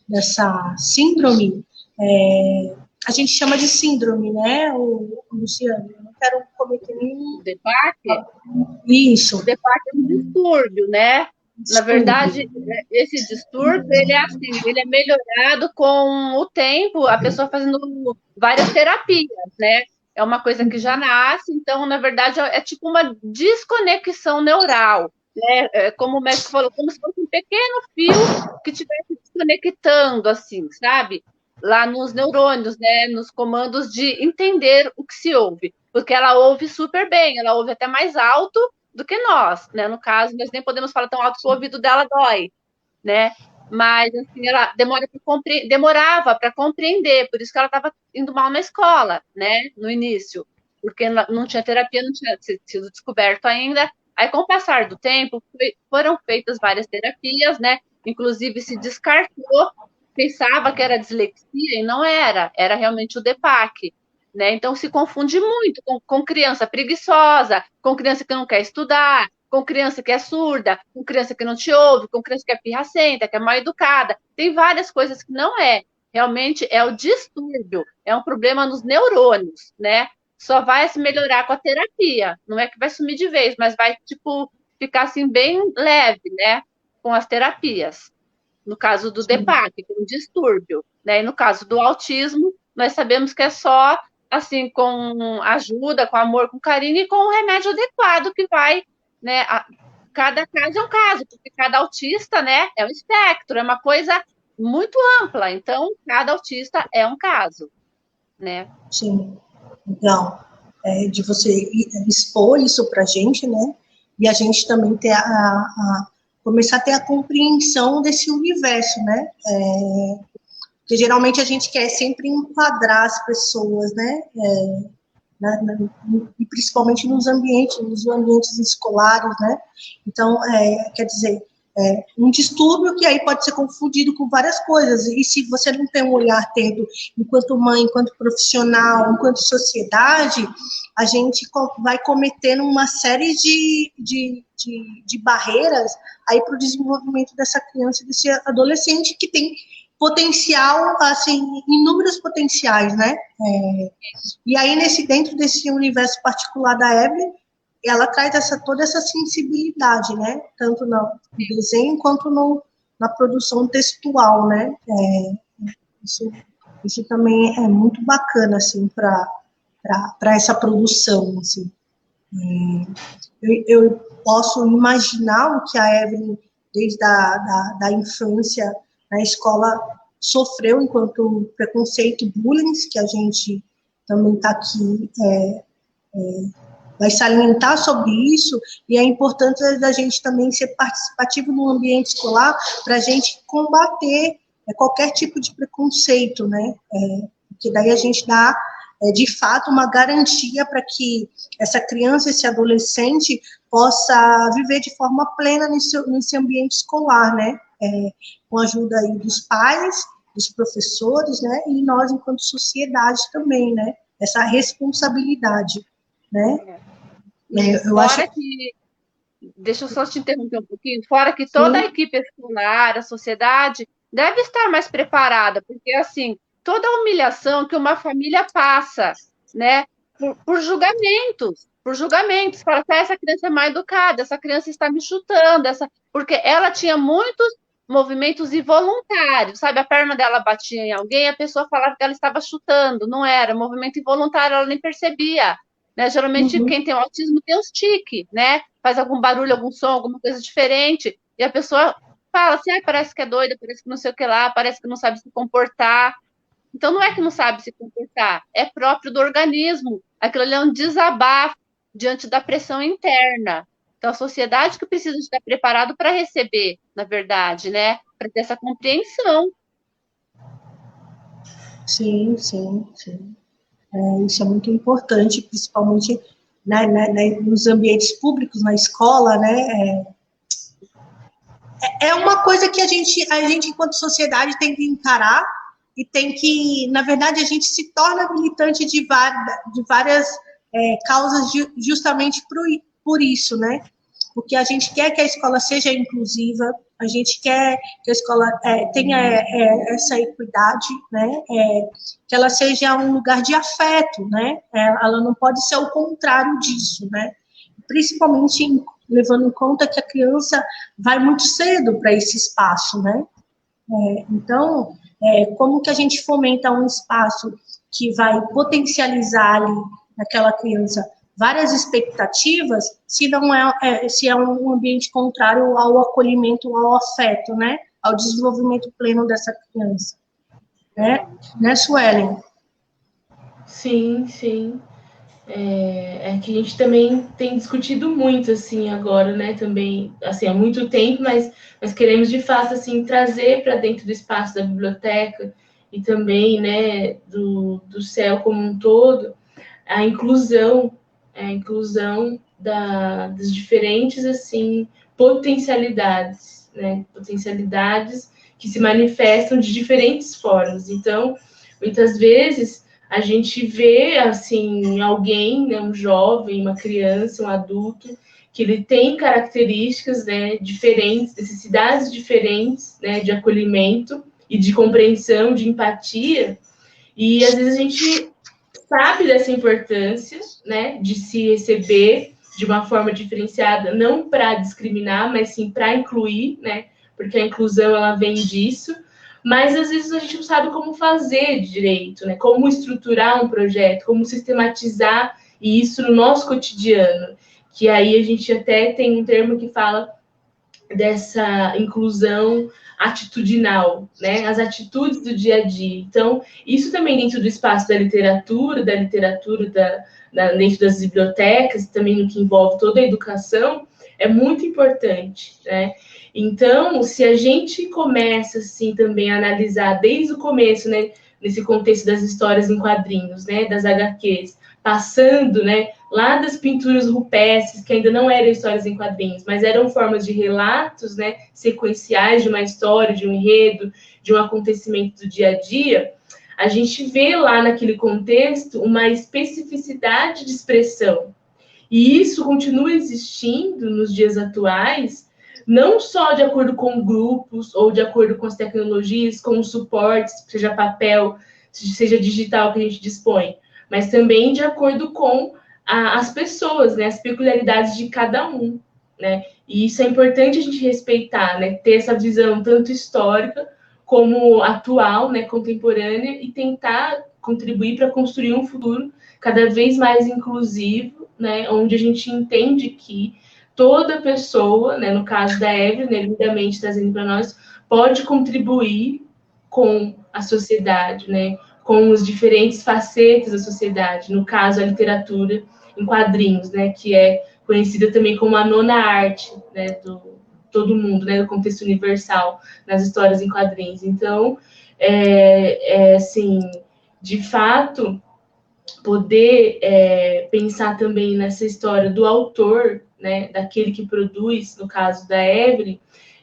dessa síndrome, a gente chama de síndrome, né, Luciano? Eu não quero cometer nenhum... O DEPAC? Isso. O DEPAC é um distúrbio, né? Na verdade, esse distúrbio, ele é assim, ele é melhorado com o tempo, a pessoa fazendo várias terapias, né? É uma coisa que já nasce, então, na verdade, é tipo uma desconexão neural, né? Como o médico falou, como se fosse um pequeno fio que estivesse desconectando, assim, sabe? Lá nos neurônios, né? Nos comandos de entender o que se ouve. Porque ela ouve super bem, ela ouve até mais alto do que nós, né? No caso, nós nem podemos falar tão alto que o ouvido dela dói, né? Mas assim, ela demorava para compreender, por isso que ela estava indo mal na escola, né? No início, porque não tinha terapia, não tinha sido descoberto ainda. Aí, com o passar do tempo, foram feitas várias terapias, né? Inclusive se descartou, pensava que era dislexia e não era, era realmente o DEPAC. Né? Então, se confunde muito com criança preguiçosa, com criança que não quer estudar, com criança que é surda, com criança que não te ouve, com criança que é pirracenta, que é mal educada. Tem várias coisas que não é. Realmente é o distúrbio, é um problema nos neurônios, né? Só vai se melhorar com a terapia. Não é que vai sumir de vez, mas vai, tipo, ficar assim bem leve, né? Com as terapias. No caso do DEPAC, que é um distúrbio, né? E no caso do autismo, nós sabemos que é só assim, com ajuda, com amor, com carinho e com o remédio adequado que vai, né? Cada caso é um caso, porque cada autista, né, é um espectro, é uma coisa muito ampla. Então, cada autista é um caso, né? Sim. Então, de você expor isso para a gente, né? E a gente também ter começar a ter a compreensão desse universo, né? Porque geralmente a gente quer sempre enquadrar as pessoas, né? E principalmente nos ambientes escolares, né? Então, quer dizer, um distúrbio que aí pode ser confundido com várias coisas, e se você não tem um olhar atento enquanto mãe, enquanto profissional, enquanto sociedade, a gente vai cometendo uma série de barreiras aí para o desenvolvimento dessa criança, desse adolescente que tem potencial, assim, inúmeros potenciais, né? E aí, dentro desse universo particular da Evelyn, ela traz toda essa sensibilidade, né? Tanto no desenho quanto na produção textual, né? Isso também é muito bacana, assim, para essa produção, assim. Eu posso imaginar o que a Evelyn, desde da infância, na escola, sofreu enquanto preconceito, bullying, que a gente também está aqui, vai salientar sobre isso, e é importante a gente também ser participativo no ambiente escolar para a gente combater qualquer tipo de preconceito, né? Porque daí a gente dá, de fato, uma garantia para que essa criança, esse adolescente, possa viver de forma plena nesse ambiente escolar, né? Com a ajuda aí dos pais, dos professores, né? E nós, enquanto sociedade também, né? Essa responsabilidade, né? Eu acho que... Deixa eu só te interromper um pouquinho. Fora que toda a equipe escolar, a sociedade, deve estar mais preparada, porque, assim, toda a humilhação que uma família passa, né? Por julgamentos. Fala que essa criança é mal educada, essa criança está me chutando, porque ela tinha muitos movimentos involuntários, sabe? A perna dela batia em alguém, a pessoa falava que ela estava chutando, não era, movimento involuntário, ela nem percebia, né? Geralmente quem tem autismo tem os tiques, né? Faz algum barulho, algum som, alguma coisa diferente, e a pessoa fala assim, parece que é doida, parece que não sei o que lá, parece que não sabe se comportar. Então, não é que não sabe se comportar, é próprio do organismo. Aquilo ali é um desabafo diante da pressão interna. Então, a sociedade que precisa estar preparado para receber, na verdade, né? Para ter essa compreensão. Sim. Isso é muito importante, principalmente nos ambientes públicos, na escola, né? É uma coisa que a gente, enquanto sociedade, tem que encarar, e tem que, na verdade, a gente se torna militante de várias causas justamente por isso, né? Porque a gente quer que a escola seja inclusiva, a gente quer que a escola tenha essa equidade, né? Que ela seja um lugar de afeto, né? Ela não pode ser o contrário disso, né? Principalmente levando em conta que a criança vai muito cedo para esse espaço, né? Então, como que a gente fomenta um espaço que vai potencializar ali naquela criança várias expectativas, se é um ambiente contrário ao acolhimento, ao afeto, né? Ao desenvolvimento pleno dessa criança, né, Suelen? Sim, sim. É que a gente também tem discutido muito, assim, agora, né, também, assim, há muito tempo, mas queremos, de fato, assim, trazer para dentro do espaço da biblioteca e também, né, do CEL como um todo, a inclusão das diferentes, assim, potencialidades, né, potencialidades que se manifestam de diferentes formas. Então, muitas vezes, a gente vê, assim, alguém, né, um jovem, uma criança, um adulto, que ele tem características, né, diferentes, necessidades diferentes, né, de acolhimento e de compreensão, de empatia, e às vezes a gente sabe dessa importância, né, de se receber de uma forma diferenciada, não para discriminar, mas sim para incluir, né, porque a inclusão ela vem disso, mas às vezes a gente não sabe como fazer direito, né, como estruturar um projeto, como sistematizar isso no nosso cotidiano, que aí a gente até tem um termo que fala dessa inclusão atitudinal, né? As atitudes do dia a dia. Então, isso também dentro do espaço da literatura dentro das bibliotecas, também no que envolve toda a educação, é muito importante, né? Então, se a gente começa, assim, também a analisar desde o começo, né, nesse contexto das histórias em quadrinhos, né, das HQs, passando, né, lá das pinturas rupestres, que ainda não eram histórias em quadrinhos, mas eram formas de relatos, né, sequenciais de uma história, de um enredo, de um acontecimento do dia a dia, a gente vê lá naquele contexto uma especificidade de expressão. E isso continua existindo nos dias atuais, não só de acordo com grupos ou de acordo com as tecnologias, com os suportes, seja papel, seja digital que a gente dispõe, mas também de acordo com as pessoas, né, as peculiaridades de cada um, né? E isso é importante a gente respeitar, né, ter essa visão tanto histórica como atual, né, contemporânea, e tentar contribuir para construir um futuro cada vez mais inclusivo, né, onde a gente entende que toda pessoa, né, no caso da Evelyn, né, lindamente trazendo para nós, pode contribuir com a sociedade, né, com os diferentes facetas da sociedade, no caso a literatura em quadrinhos, né, que é conhecida também como a nona arte, né, do todo mundo, né, do contexto universal nas histórias em quadrinhos. Então, assim, de fato, poder pensar também nessa história do autor, né, daquele que produz, no caso da Evelyn,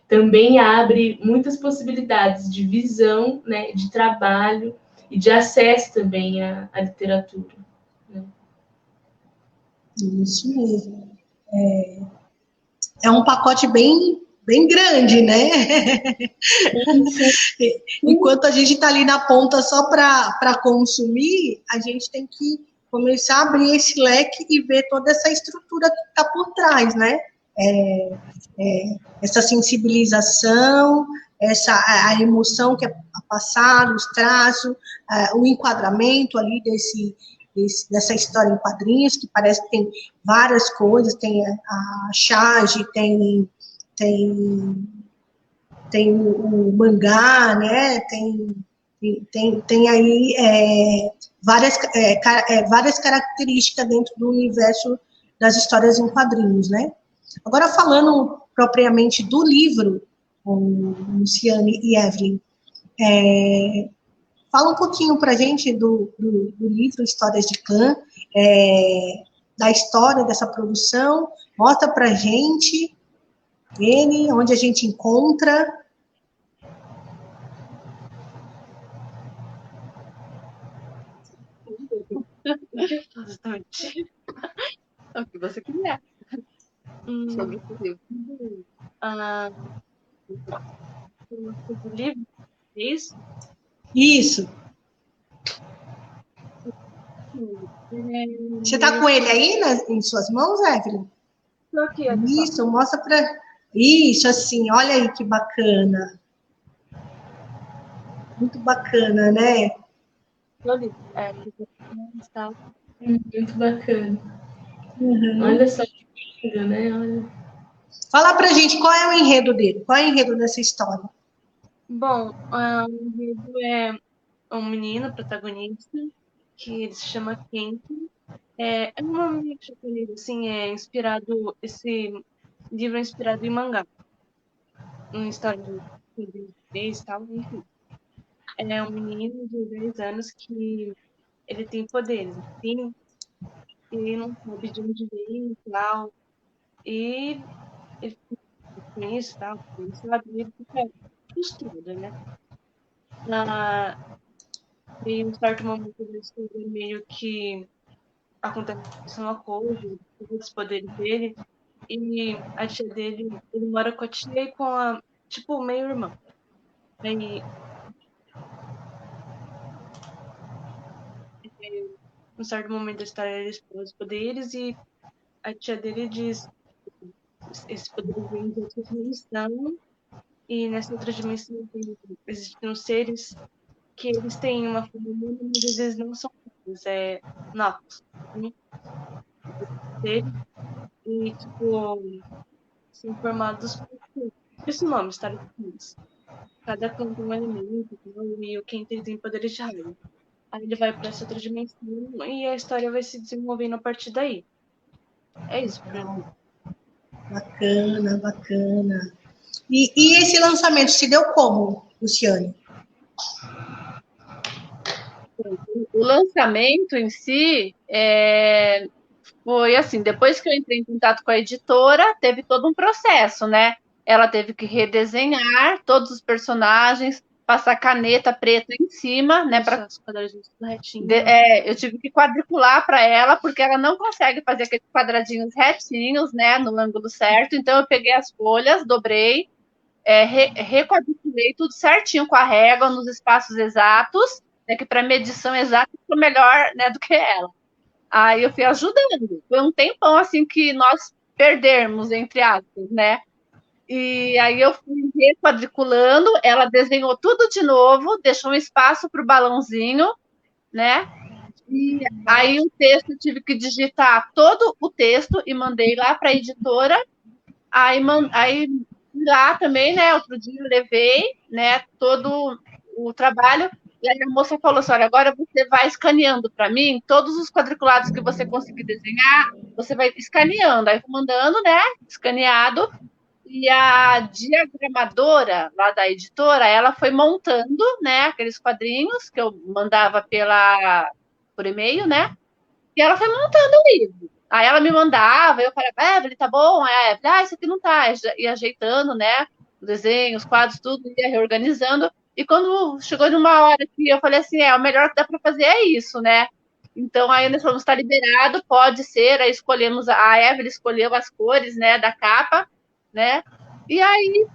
também abre muitas possibilidades de visão, né, de trabalho e de acesso também à literatura. Né? Isso mesmo. É um pacote bem grande, né? Enquanto a gente está ali na ponta só para consumir, a gente tem que começar a abrir esse leque e ver toda essa estrutura que está por trás, né? Essa sensibilização, a emoção que é passada, os traços, o enquadramento ali dessa história em quadrinhos, que parece que tem várias coisas, tem a charge, tem o mangá, né? Tem aí várias características dentro do universo das histórias em quadrinhos, né? Agora, falando propriamente do livro, Luciane e Evelyn, fala um pouquinho para a gente do livro Histórias de Clã, da história dessa produção, mostra para a gente onde a gente encontra. Justamente. É o que você quiser sobre Hum, esse livro. a informação do livro, é isso? Isso. Você está com ele aí em suas mãos, Evelyn? Estou aqui, olha só. Isso, mostra para. Isso, assim, olha aí que bacana. Muito bacana, né? Eu li. Está. Muito bacana. Uhum. Olha só que lindo, né? Olha. Fala pra gente qual é o enredo dele, qual é o enredo dessa história? Bom, o enredo é um menino protagonista que ele se chama Kento. É uma mini japonesa, assim, esse livro é inspirado em mangá, uma história de e tal, enfim. É um menino de 10 anos que ele tem poderes, assim, e ele não sabe de onde vem e tal, e ele fica com isso e tal, ele sabe, e ele fica frustrado, né? E em um certo momento da história, meio que acontece uma coisa, os poderes dele, e a tia dele, ele mora com a tia e com a, tipo, meio-irmã. Aí, em um certo momento da história, ele explora os poderes e a tia dele diz: esses poderes vêm de outra dimensão, e nessa outra dimensão existem seres que eles têm uma forma humana, mas eles não são humanos, é Noctis, né? Deles, e, tipo, são formados por esse nome, Star Wars. Cada clã tem um elemento, e o Kent ele tem poderes de raio. Aí ele vai pra essa outra dimensão e a história vai se desenvolvendo a partir daí. É isso, Bruno. Bacana, bacana. E esse lançamento se deu como, Luciane? O lançamento em si foi assim, depois que eu entrei em contato com a editora, teve todo um processo, né? Ela teve que redesenhar todos os personagens, passar caneta preta em cima, né? Para os quadradinhos retinhos. Eu tive que quadricular para ela, porque ela não consegue fazer aqueles quadradinhos retinhos, né? No ângulo certo. Então eu peguei as folhas, dobrei, requadriculei tudo certinho com a régua, nos espaços exatos, né? Que para medição exata ficou melhor, né? Do que ela. Aí eu fui ajudando. Foi um tempão assim que nós perdermos, entre aspas, né? E aí eu fui requadriculando, ela desenhou tudo de novo, deixou um espaço para o balãozinho, né? E aí o texto, eu tive que digitar todo o texto e mandei lá para a editora. Aí lá também, né? Outro dia eu levei, né? Todo o trabalho. E aí a moça falou assim: olha, agora você vai escaneando para mim todos os quadriculados que você conseguir desenhar, você vai escaneando. Aí eu vou mandando, né? Escaneado. E a diagramadora lá da editora, ela foi montando, né? Aqueles quadrinhos que eu mandava por e-mail, né? E ela foi montando o livro. Aí ela me mandava, eu falava, Evelyn, tá bom? Aí a Evelyn, isso aqui não tá. Ia ajeitando, né? O desenho, os quadros, tudo, ia reorganizando. E quando chegou numa hora que eu falei assim, o melhor que dá para fazer é isso, né? Então aí nós falamos, está liberado, pode ser. Aí escolhemos, a Evelyn escolheu as cores, né, da capa, né? E aí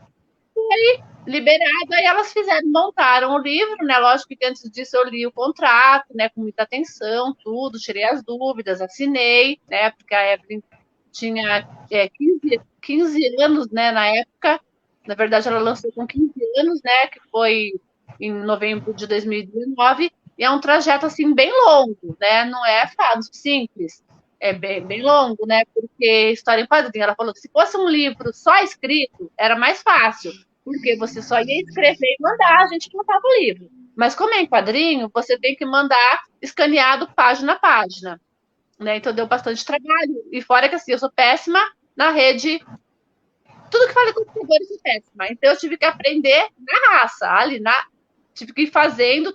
liberado, aí elas montaram o livro, né? Lógico que antes disso eu li o contrato, né? Com muita atenção, tudo, tirei as dúvidas, assinei, né? Porque a Evelyn tinha 15 anos, né? Na época, na verdade ela lançou com 15 anos, né? Que foi em novembro de 2019, e é um trajeto assim bem longo, né? Não é fácil, simples. É bem longo, né? Porque história em quadrinho, ela falou que se fosse um livro só escrito, era mais fácil, porque você só ia escrever e mandar, a gente montava o livro. Mas como é em quadrinho, você tem que mandar escaneado página a página, né? Então deu bastante trabalho. E fora que assim, eu sou péssima na rede, tudo que fala com computadores é péssima. Então eu tive que aprender na raça, tive que ir fazendo,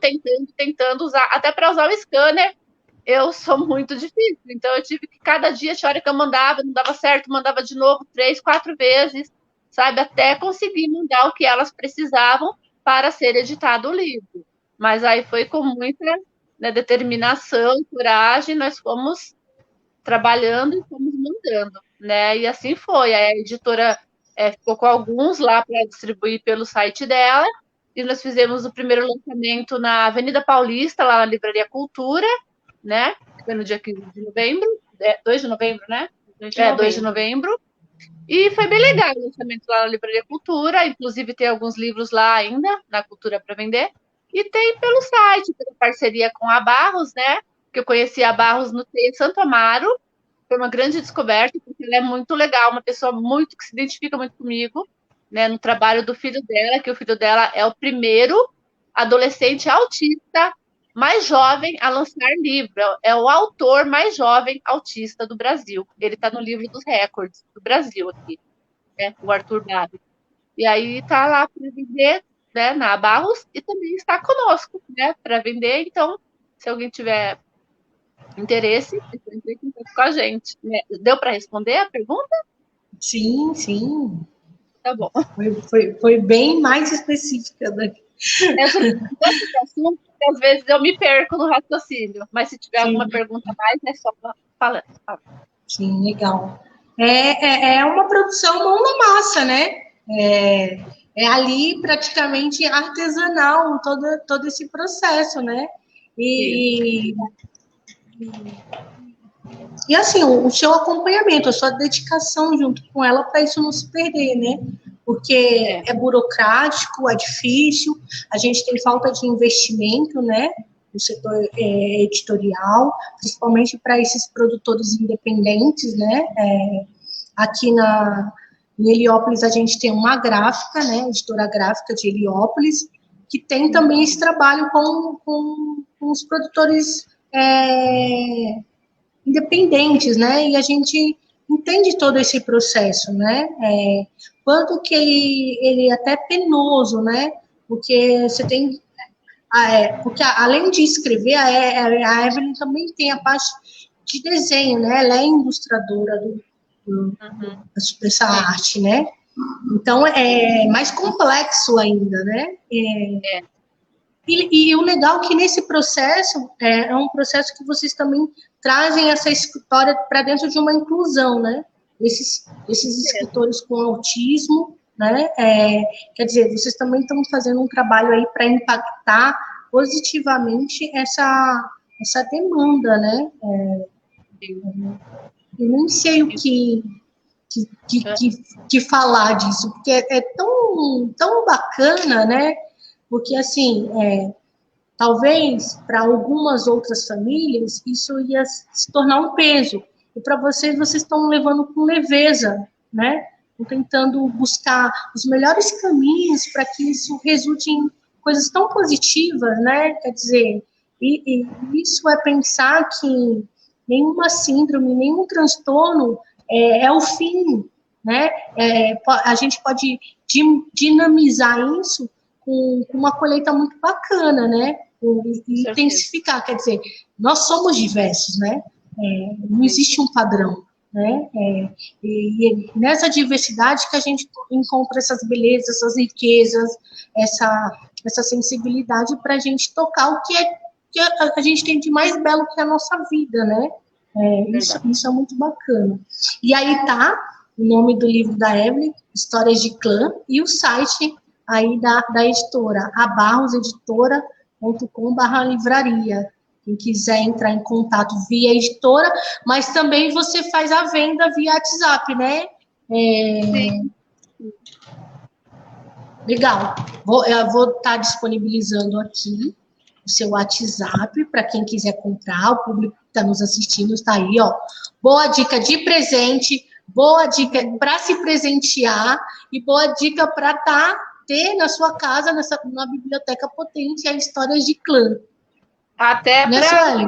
tentando usar, até para usar o scanner, eu sou muito difícil. Então eu tive que cada dia, tinha hora que eu mandava, não dava certo, mandava de novo 3, 4 vezes, sabe, até conseguir mandar o que elas precisavam para ser editado o livro. Mas aí foi com muita né, determinação, coragem, nós fomos trabalhando e fomos mandando, né? E assim foi. A editora ficou com alguns lá para distribuir pelo site dela, e nós fizemos o primeiro lançamento na Avenida Paulista, lá na Livraria Cultura, né? Foi no dia 15 de novembro, 2 de novembro, né? 2 de novembro. E foi bem legal o lançamento lá na Livraria Cultura, inclusive tem alguns livros lá ainda, na Cultura para vender, e tem pelo site, pela parceria com a Barros, né? Que eu conheci a Barros no TEIA Santo Amaro, foi uma grande descoberta, porque ela é muito legal, uma pessoa muito que se identifica muito comigo, né? No trabalho do filho dela, que o filho dela é o primeiro adolescente autista mais jovem a lançar livro. É o autor mais jovem autista do Brasil. Ele está no livro dos recordes do Brasil aqui, né? O Arthur Barros. E aí está lá para vender, né, na Barros, e também está conosco, né, para vender. Então, se alguém tiver interesse, entre em contato com a gente, né? Deu para responder a pergunta? Sim, sim. Tá bom. Foi bem mais específica daqui. Assunto, às vezes eu me perco no raciocínio, mas se tiver alguma pergunta mais, é só falar. Sim, legal. É uma produção mão na massa, né? É ali praticamente artesanal todo esse processo, né? E assim, o seu acompanhamento, a sua dedicação junto com ela para isso não se perder, né? Porque é burocrático, é difícil, a gente tem falta de investimento, né? No setor editorial, principalmente para esses produtores independentes, né? Aqui em Heliópolis a gente tem uma gráfica, né? Editora gráfica de Heliópolis, que tem também esse trabalho com os produtores independentes, né? E a gente entende todo esse processo, né? Quanto que ele é até penoso, né? Porque você tem... porque além de escrever, a Evelyn também tem a parte de desenho, né? Ela é ilustradora dessa arte, né? Então, é mais complexo ainda, né? E o legal é que nesse processo, é um processo que vocês também trazem essa história para dentro de uma inclusão, né? Esses escritores com autismo, né? Quer dizer, vocês também estão fazendo um trabalho aí para impactar positivamente essa demanda, né? Eu nem sei o que falar disso, porque é tão bacana, né? Porque, assim, talvez para algumas outras famílias isso ia se tornar um peso. E para vocês estão levando com leveza, né? Estão tentando buscar os melhores caminhos para que isso resulte em coisas tão positivas, né? Quer dizer, e isso é pensar que nenhuma síndrome, nenhum transtorno é o fim, né? A gente pode dinamizar isso com uma colheita muito bacana, né? E intensificar, quer dizer, nós somos diversos, né? Não existe um padrão, né? E nessa diversidade que a gente encontra essas belezas, essas riquezas, essa sensibilidade para a gente tocar o que a gente tem de mais belo que é a nossa vida, né? Isso é muito bacana. E aí tá o nome do livro da Evelyn, Histórias de Clã, e o site aí da editora, abarroseditora.com/livraria. Quem quiser entrar em contato via editora, mas também você faz a venda via WhatsApp, né? Sim. Legal. Eu vou estar disponibilizando aqui o seu WhatsApp para quem quiser comprar. O público que está nos assistindo está aí, ó. Boa dica de presente, boa dica para se presentear e boa dica para ter na sua casa, na biblioteca potente, as histórias de clã. Até para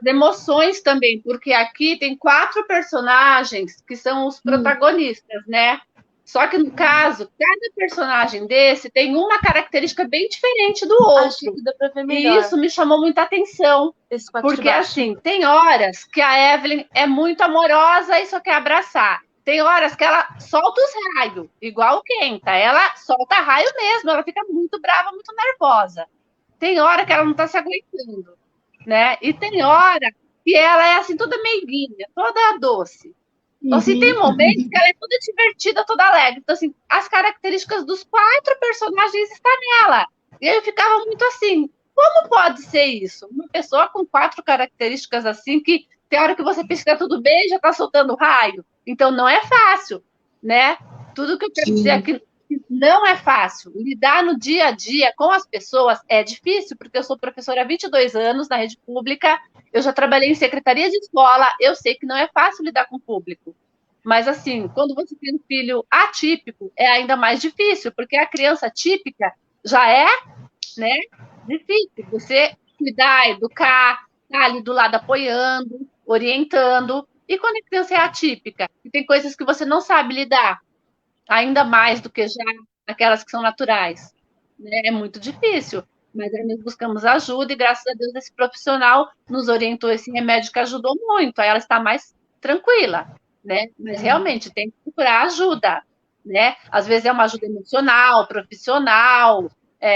as emoções também, porque aqui tem 4 personagens que são os protagonistas, né? Só que, no caso, cada personagem desse tem uma característica bem diferente do outro. Acho que dá pra ver melhor. E isso me chamou muita atenção. Porque, assim, tem horas que a Evelyn é muito amorosa e só quer abraçar. Tem horas que ela solta os raios, igual o Kenta. Ela solta raio mesmo, ela fica muito brava, muito nervosa. Tem hora que ela não tá se aguentando. né? E tem hora que ela é assim, toda meiguinha, toda doce. Então, assim, tem momentos que ela é toda divertida, toda alegre. Então, assim, as características dos 4 personagens estão nela. E eu ficava muito assim, como pode ser isso? Uma pessoa com 4 características assim, que tem hora que você pensa que tá tudo bem, já tá soltando raio. Então, não é fácil, né? Tudo que eu quero dizer aqui não é fácil. Lidar no dia a dia com as pessoas é difícil, porque eu sou professora há 22 anos na rede pública, eu já trabalhei em secretaria de escola, eu sei que não é fácil lidar com o público. Mas, assim, quando você tem um filho atípico, é ainda mais difícil, porque a criança típica já é, né, difícil. Você cuidar, educar, tá ali do lado apoiando, orientando. E quando a criança é atípica, e tem coisas que você não sabe lidar, ainda mais do que já aquelas que são naturais, né? É muito difícil. Mas aí nós buscamos ajuda e, graças a Deus, esse profissional nos orientou esse remédio que ajudou muito. Aí ela está mais tranquila, né? Mas realmente tem que procurar ajuda, né? Às vezes é uma ajuda emocional, profissional,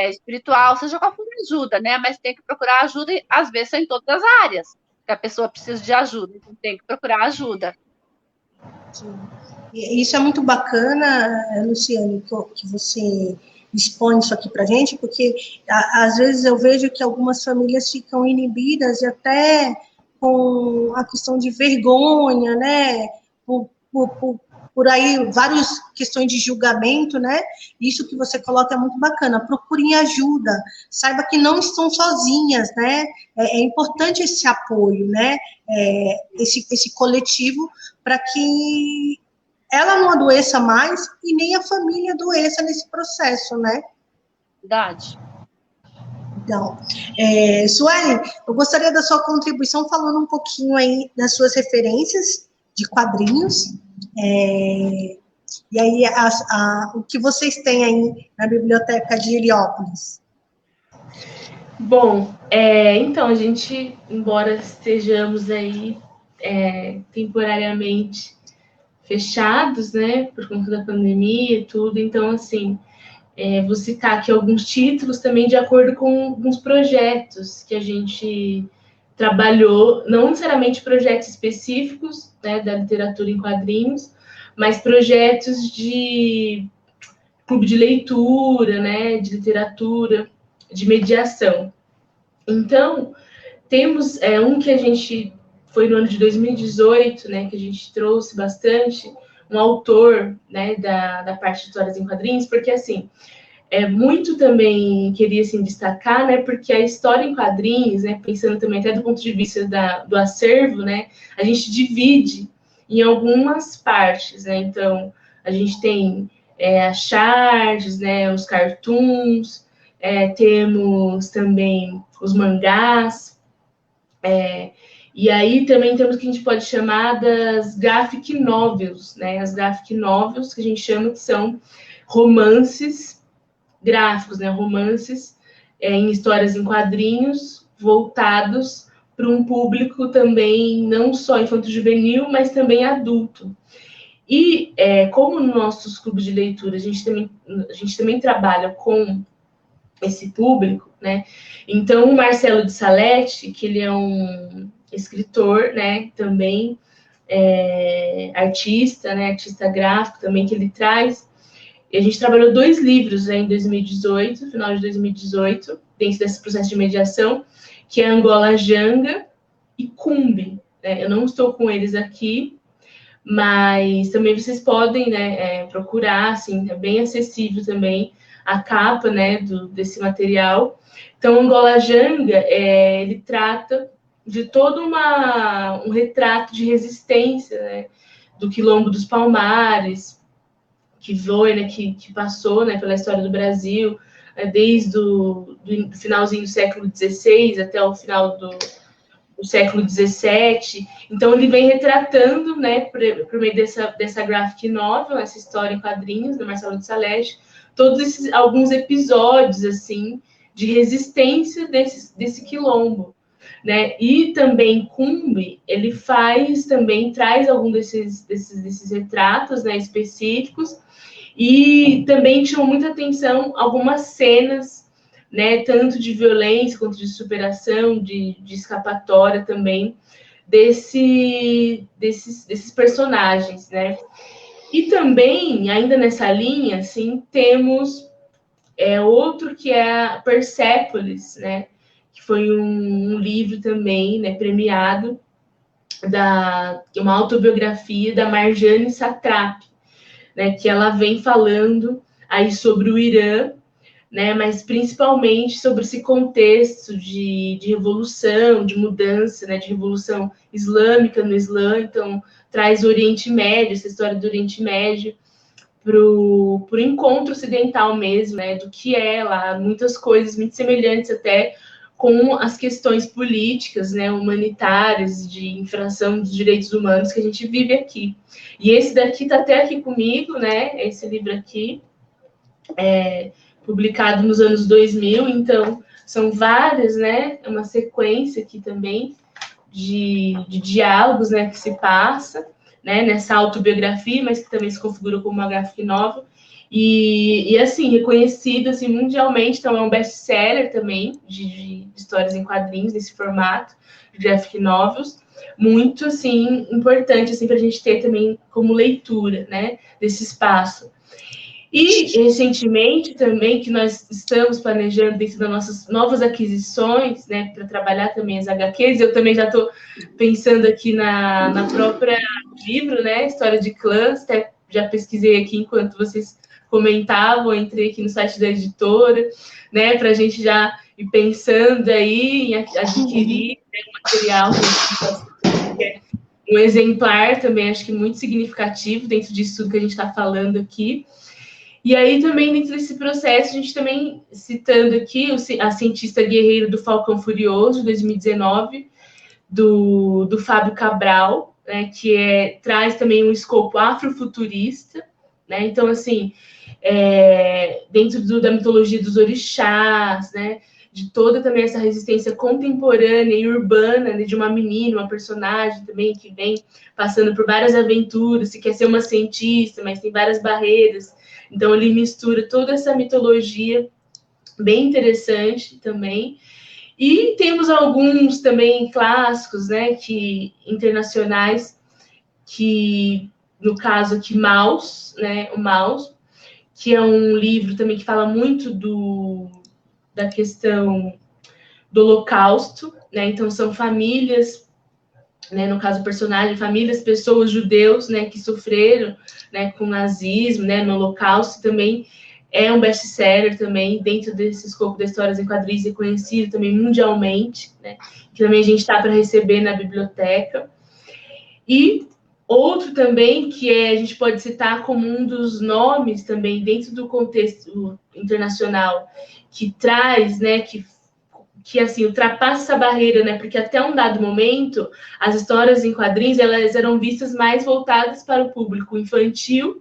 espiritual, seja qual for a ajuda, né? Mas tem que procurar ajuda e, às vezes, são em todas as áreas que a pessoa precisa de ajuda. Então, tem que procurar ajuda. Sim. Isso é muito bacana, Luciane, que você expõe isso aqui para a gente, porque às vezes eu vejo que algumas famílias ficam inibidas e até com a questão de vergonha, né, por aí, várias questões de julgamento, né, isso que você coloca é muito bacana, procurem ajuda, saiba que não estão sozinhas, né, é importante esse apoio, né, esse coletivo, para que ela não adoeça mais e nem a família adoeça nesse processo, né? Verdade. Então, Sueli, eu gostaria da sua contribuição falando um pouquinho aí das suas referências de quadrinhos, e aí o que vocês têm aí na Biblioteca de Heliópolis. Bom, então, a gente, embora estejamos aí temporariamente fechados, né, por conta da pandemia e tudo, então, assim, vou citar aqui alguns títulos também de acordo com alguns projetos que a gente trabalhou, não necessariamente projetos específicos, né, da literatura em quadrinhos, mas projetos de clube de leitura, né, de literatura, de mediação. Então, temos um que a gente foi no ano de 2018, né, que a gente trouxe bastante, um autor, né, da parte de histórias em quadrinhos, porque, assim, muito também queria, assim, destacar, né, porque a história em quadrinhos, né, pensando também até do ponto de vista do acervo, né, a gente divide em algumas partes, né, então, a gente tem as charges, né, os cartoons, temos também os mangás, e aí também temos o que a gente pode chamar das graphic novels, né? As graphic novels que a gente chama que são romances gráficos, né? Romances em histórias em quadrinhos voltados para um público também não só infanto-juvenil, mas também adulto. E como nos nossos clubes de leitura a gente também trabalha com esse público, né? Então, o Marcelo de Salete, que ele é um escritor, né? Também artista, né? Artista gráfico também, que ele traz. E a gente trabalhou 2 livros, né, em 2018, final de 2018, dentro desse processo de mediação, que é Angola Janga e Cumbi. Né? Eu não estou com eles aqui, mas também vocês podem, né, procurar, assim, é bem acessível também a capa, né, desse material. Então, Angola Janga, ele trata de todo um retrato de resistência, né, do Quilombo dos Palmares, que foi, né, que passou, né, pela história do Brasil, desde o finalzinho do século XVI até o final do século XVII. Então, ele vem retratando, né, por meio dessa graphic novel, essa história em quadrinhos, do Marcelo de Salete, alguns episódios, assim, de resistência desse quilombo, né? E também Cumbi, ele traz algum desses retratos, né, específicos, e também chamou muita atenção algumas cenas, né, tanto de violência quanto de superação, de escapatória também, desses personagens, né? E também, ainda nessa linha, assim, temos outro que é a Persépolis, né? Que foi um livro também, né, premiado, uma autobiografia da Marjane Satrapi, né, que ela vem falando aí sobre o Irã, né, mas principalmente sobre esse contexto de revolução, de mudança, né, de revolução islâmica no Islã. Então, traz o Oriente Médio, essa história do Oriente Médio, para o encontro ocidental mesmo, né, do que é lá, muitas coisas muito semelhantes até com as questões políticas, né, humanitárias, de infração dos direitos humanos que a gente vive aqui. E esse daqui está até aqui comigo, né, esse livro aqui, publicado nos anos 2000, então são várias, né, é uma sequência aqui também de diálogos, né, que se passa, né, nessa autobiografia, mas que também se configura como uma graphic novel, e assim, reconhecido assim, mundialmente, então é um best-seller também, de histórias em quadrinhos, nesse formato, de graphic novels, muito, assim, importante, assim, para a gente ter também como leitura, né, desse espaço. E, recentemente, também, que nós estamos planejando dentro das nossas novas aquisições, né, para trabalhar também as HQs, eu também já estou pensando aqui na própria livro, né, História de Clãs, até já pesquisei aqui enquanto vocês comentavam, entrei aqui no site da editora, né, para a gente já ir pensando aí em adquirir, né, um material, um exemplar também, acho que muito significativo dentro disso tudo que a gente está falando aqui. E aí também dentro desse processo, a gente também citando aqui a Cientista Guerreiro do Falcão Furioso, 2019, do Fábio Cabral, né, que traz também um escopo afrofuturista, né? Então, assim, dentro da mitologia dos orixás, né, de toda também essa resistência contemporânea e urbana, né, de uma menina, uma personagem também que vem passando por várias aventuras, se quer ser uma cientista, mas tem várias barreiras. Então, ele mistura toda essa mitologia bem interessante também. E temos alguns também clássicos, né, internacionais, que, no caso aqui, Maus, né, o Maus, que é um livro também que fala muito da questão do Holocausto, né, então são famílias, né, no caso, personagem, famílias, pessoas, judeus, né, que sofreram, né, com o nazismo, né, no Holocausto, também é um best-seller também, dentro desse escopo das histórias em quadrinhos, reconhecido também mundialmente, né, que também a gente está para receber na biblioteca. E outro também que a gente pode citar como um dos nomes também, dentro do contexto internacional, que traz, né, que assim, ultrapassa essa barreira, né? Porque até um dado momento, as histórias em quadrinhos, elas eram vistas mais voltadas para o público infantil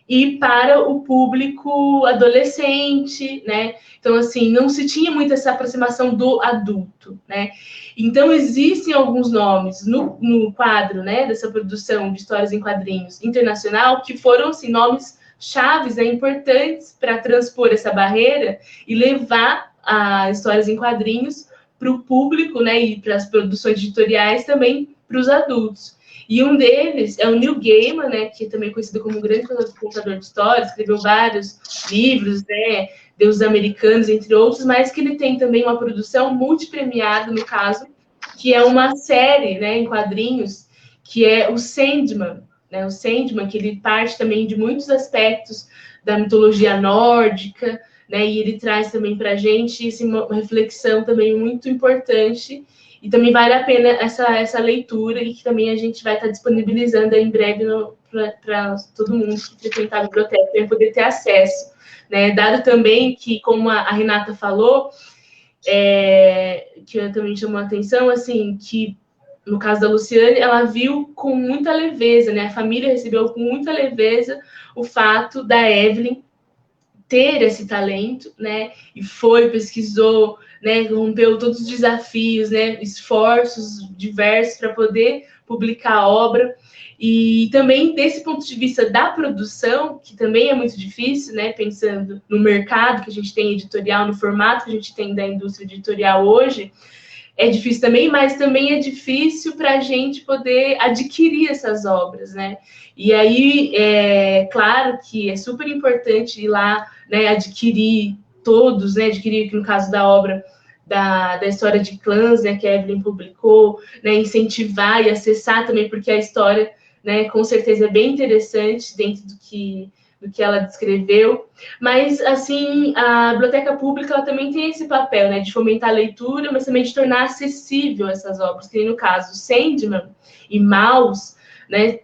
e para o público adolescente, né? Então, assim, não se tinha muito essa aproximação do adulto, né? Então, existem alguns nomes no quadro, né, dessa produção de histórias em quadrinhos internacional que foram, assim, nomes chaves, né, importantes para transpor essa barreira e levar as histórias em quadrinhos para o público, né, e para as produções editoriais também para os adultos. E um deles é o Neil Gaiman, né, que é também conhecido como um grande contador de histórias, escreveu vários livros, né, Deuses Americanos, entre outros, mas que ele tem também uma produção multipremiada, no caso, que é uma série, né, em quadrinhos, que é o Sandman, né, o Sandman, que ele parte também de muitos aspectos da mitologia nórdica, né, e ele traz também para a gente uma reflexão também muito importante, e também vale a pena essa leitura, e que também a gente vai estar disponibilizando em breve para todo mundo que frequentar a biblioteca, para poder ter acesso, né, dado também que, como a Renata falou, que eu também chamou a atenção, assim, que no caso da Luciane, ela viu com muita leveza, né, a família recebeu com muita leveza o fato da Evelyn ter esse talento, né? E foi, pesquisou, né? Rompeu todos os desafios, né? Esforços diversos para poder publicar a obra. E também, desse ponto de vista da produção, que também é muito difícil, né? Pensando no mercado que a gente tem editorial, no formato que a gente tem da indústria editorial hoje, é difícil também, mas também é difícil para a gente poder adquirir essas obras, né? E aí, é claro que é super importante ir lá, né, adquirir todos, né? Adquirir, no caso da obra da história de clãs, né, que a Evelyn publicou, né, incentivar e acessar também, porque a história, né, com certeza é bem interessante dentro do que ela descreveu, mas, assim, a biblioteca pública ela também tem esse papel, né, de fomentar a leitura, mas também de tornar acessível essas obras, que no caso, Sandman e Maus, né,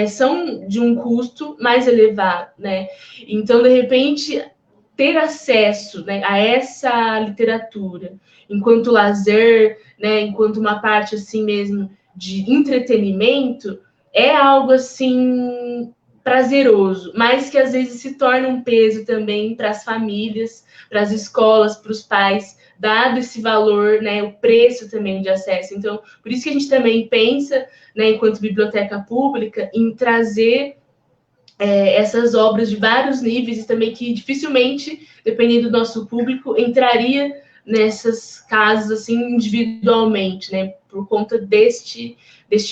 são de um custo mais elevado, né, então, de repente, ter acesso, né, a essa literatura, enquanto lazer, né, enquanto uma parte, assim mesmo, de entretenimento, é algo, assim, prazeroso, mas que às vezes se torna um peso também para as famílias, para as escolas, para os pais, dado esse valor, né, o preço também de acesso. Então, por isso que a gente também pensa, né, enquanto biblioteca pública, em trazer essas obras de vários níveis e também que dificilmente, dependendo do nosso público, entraria nessas casas assim individualmente, né, por conta deste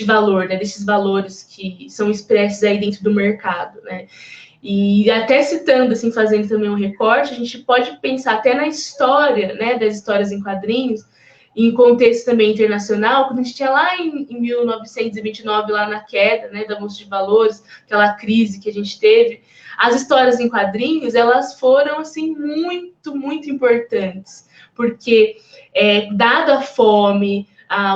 valor, né, desses valores que são expressos aí dentro do mercado, né. E até citando, assim, fazendo também um recorte, a gente pode pensar até na história, né, das histórias em quadrinhos, em contexto também internacional, quando a gente tinha lá em 1929, lá na queda, né, da Bolsa de Valores, aquela crise que a gente teve, as histórias em quadrinhos, elas foram, assim, muito, muito importantes, porque, dada a fome,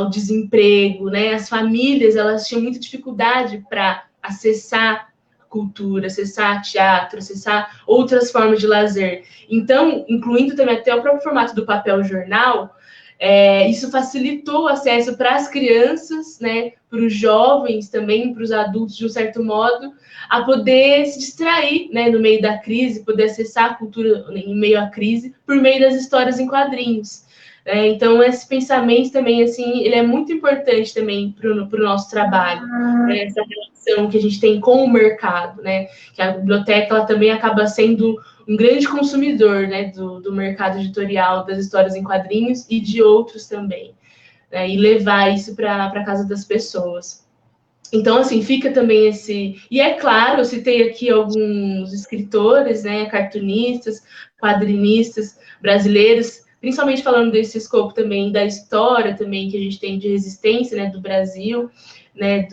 o desemprego, né, as famílias, elas tinham muita dificuldade para acessar cultura, acessar teatro, acessar outras formas de lazer. Então, incluindo também até o próprio formato do papel jornal, isso facilitou o acesso para as crianças, né, para os jovens também, para os adultos, de um certo modo, a poder se distrair, né, no meio da crise, poder acessar a cultura em meio à crise, por meio das histórias em quadrinhos. Então, esse pensamento também, assim, ele é muito importante também para o nosso trabalho, né, essa relação que a gente tem com o mercado, né, que a biblioteca ela também acaba sendo um grande consumidor, né, do mercado editorial, das histórias em quadrinhos e de outros também, né, e levar isso para a casa das pessoas. Então, assim, fica também esse... E é claro, eu citei aqui alguns escritores, né, cartunistas, quadrinistas brasileiros, principalmente falando desse escopo também da história também que a gente tem de resistência, né, do Brasil, né,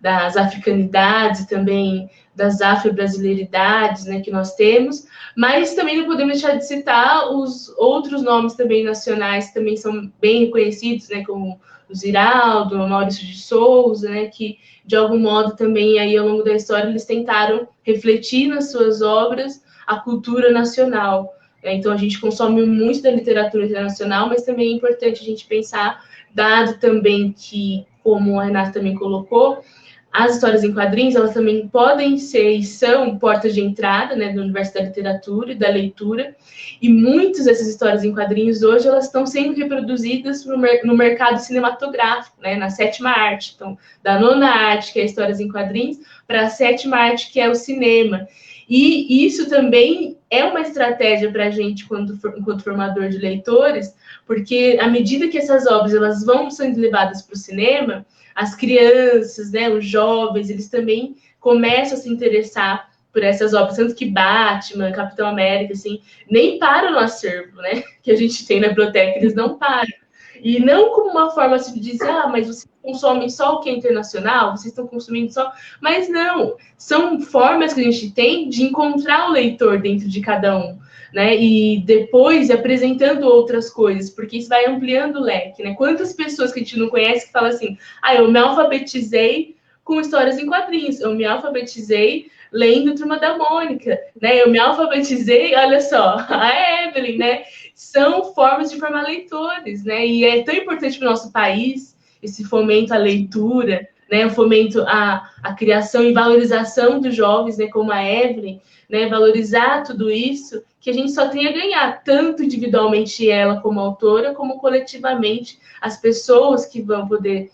das africanidades e também das afro-brasileiridades, né, que nós temos, mas também não podemos deixar de citar os outros nomes também nacionais que também são bem reconhecidos, né, como o Ziraldo, o Maurício de Souza, né, que de algum modo também aí ao longo da história eles tentaram refletir nas suas obras a cultura nacional. Então a gente consome muito da literatura internacional, mas também é importante a gente pensar, dado também que, como a Renata também colocou, as histórias em quadrinhos, elas também podem ser e são portas de entrada, né, do universo da literatura e da leitura, e muitas dessas histórias em quadrinhos hoje, elas estão sendo reproduzidas no mercado cinematográfico, né, na sétima arte. Então, da nona arte, que é histórias em quadrinhos, para a sétima arte, que é o cinema. E isso também é uma estratégia para a gente, enquanto formador de leitores, porque à medida que essas obras elas vão sendo levadas para o cinema, as crianças, né, os jovens, eles também começam a se interessar por essas obras, tanto que Batman, Capitão América, assim, nem param no acervo, né, que a gente tem na biblioteca, eles não param. E não como uma forma assim, de dizer, mas vocês consomem só o que é internacional, vocês estão consumindo só... Mas não, são formas que a gente tem de encontrar o leitor dentro de cada um, né? E depois apresentando outras coisas, porque isso vai ampliando o leque, né? Quantas pessoas que a gente não conhece que falam assim, eu me alfabetizei com histórias em quadrinhos, eu me alfabetizei lendo Turma da Mônica, né? Eu me alfabetizei, olha só, a Evelyn, né? São formas de formar leitores, né? E é tão importante para o nosso país esse fomento à leitura, né, eu fomento a criação e valorização dos jovens, né, como a Evelyn, né, valorizar tudo isso, que a gente só tem a ganhar, tanto individualmente ela como autora, como coletivamente as pessoas que vão poder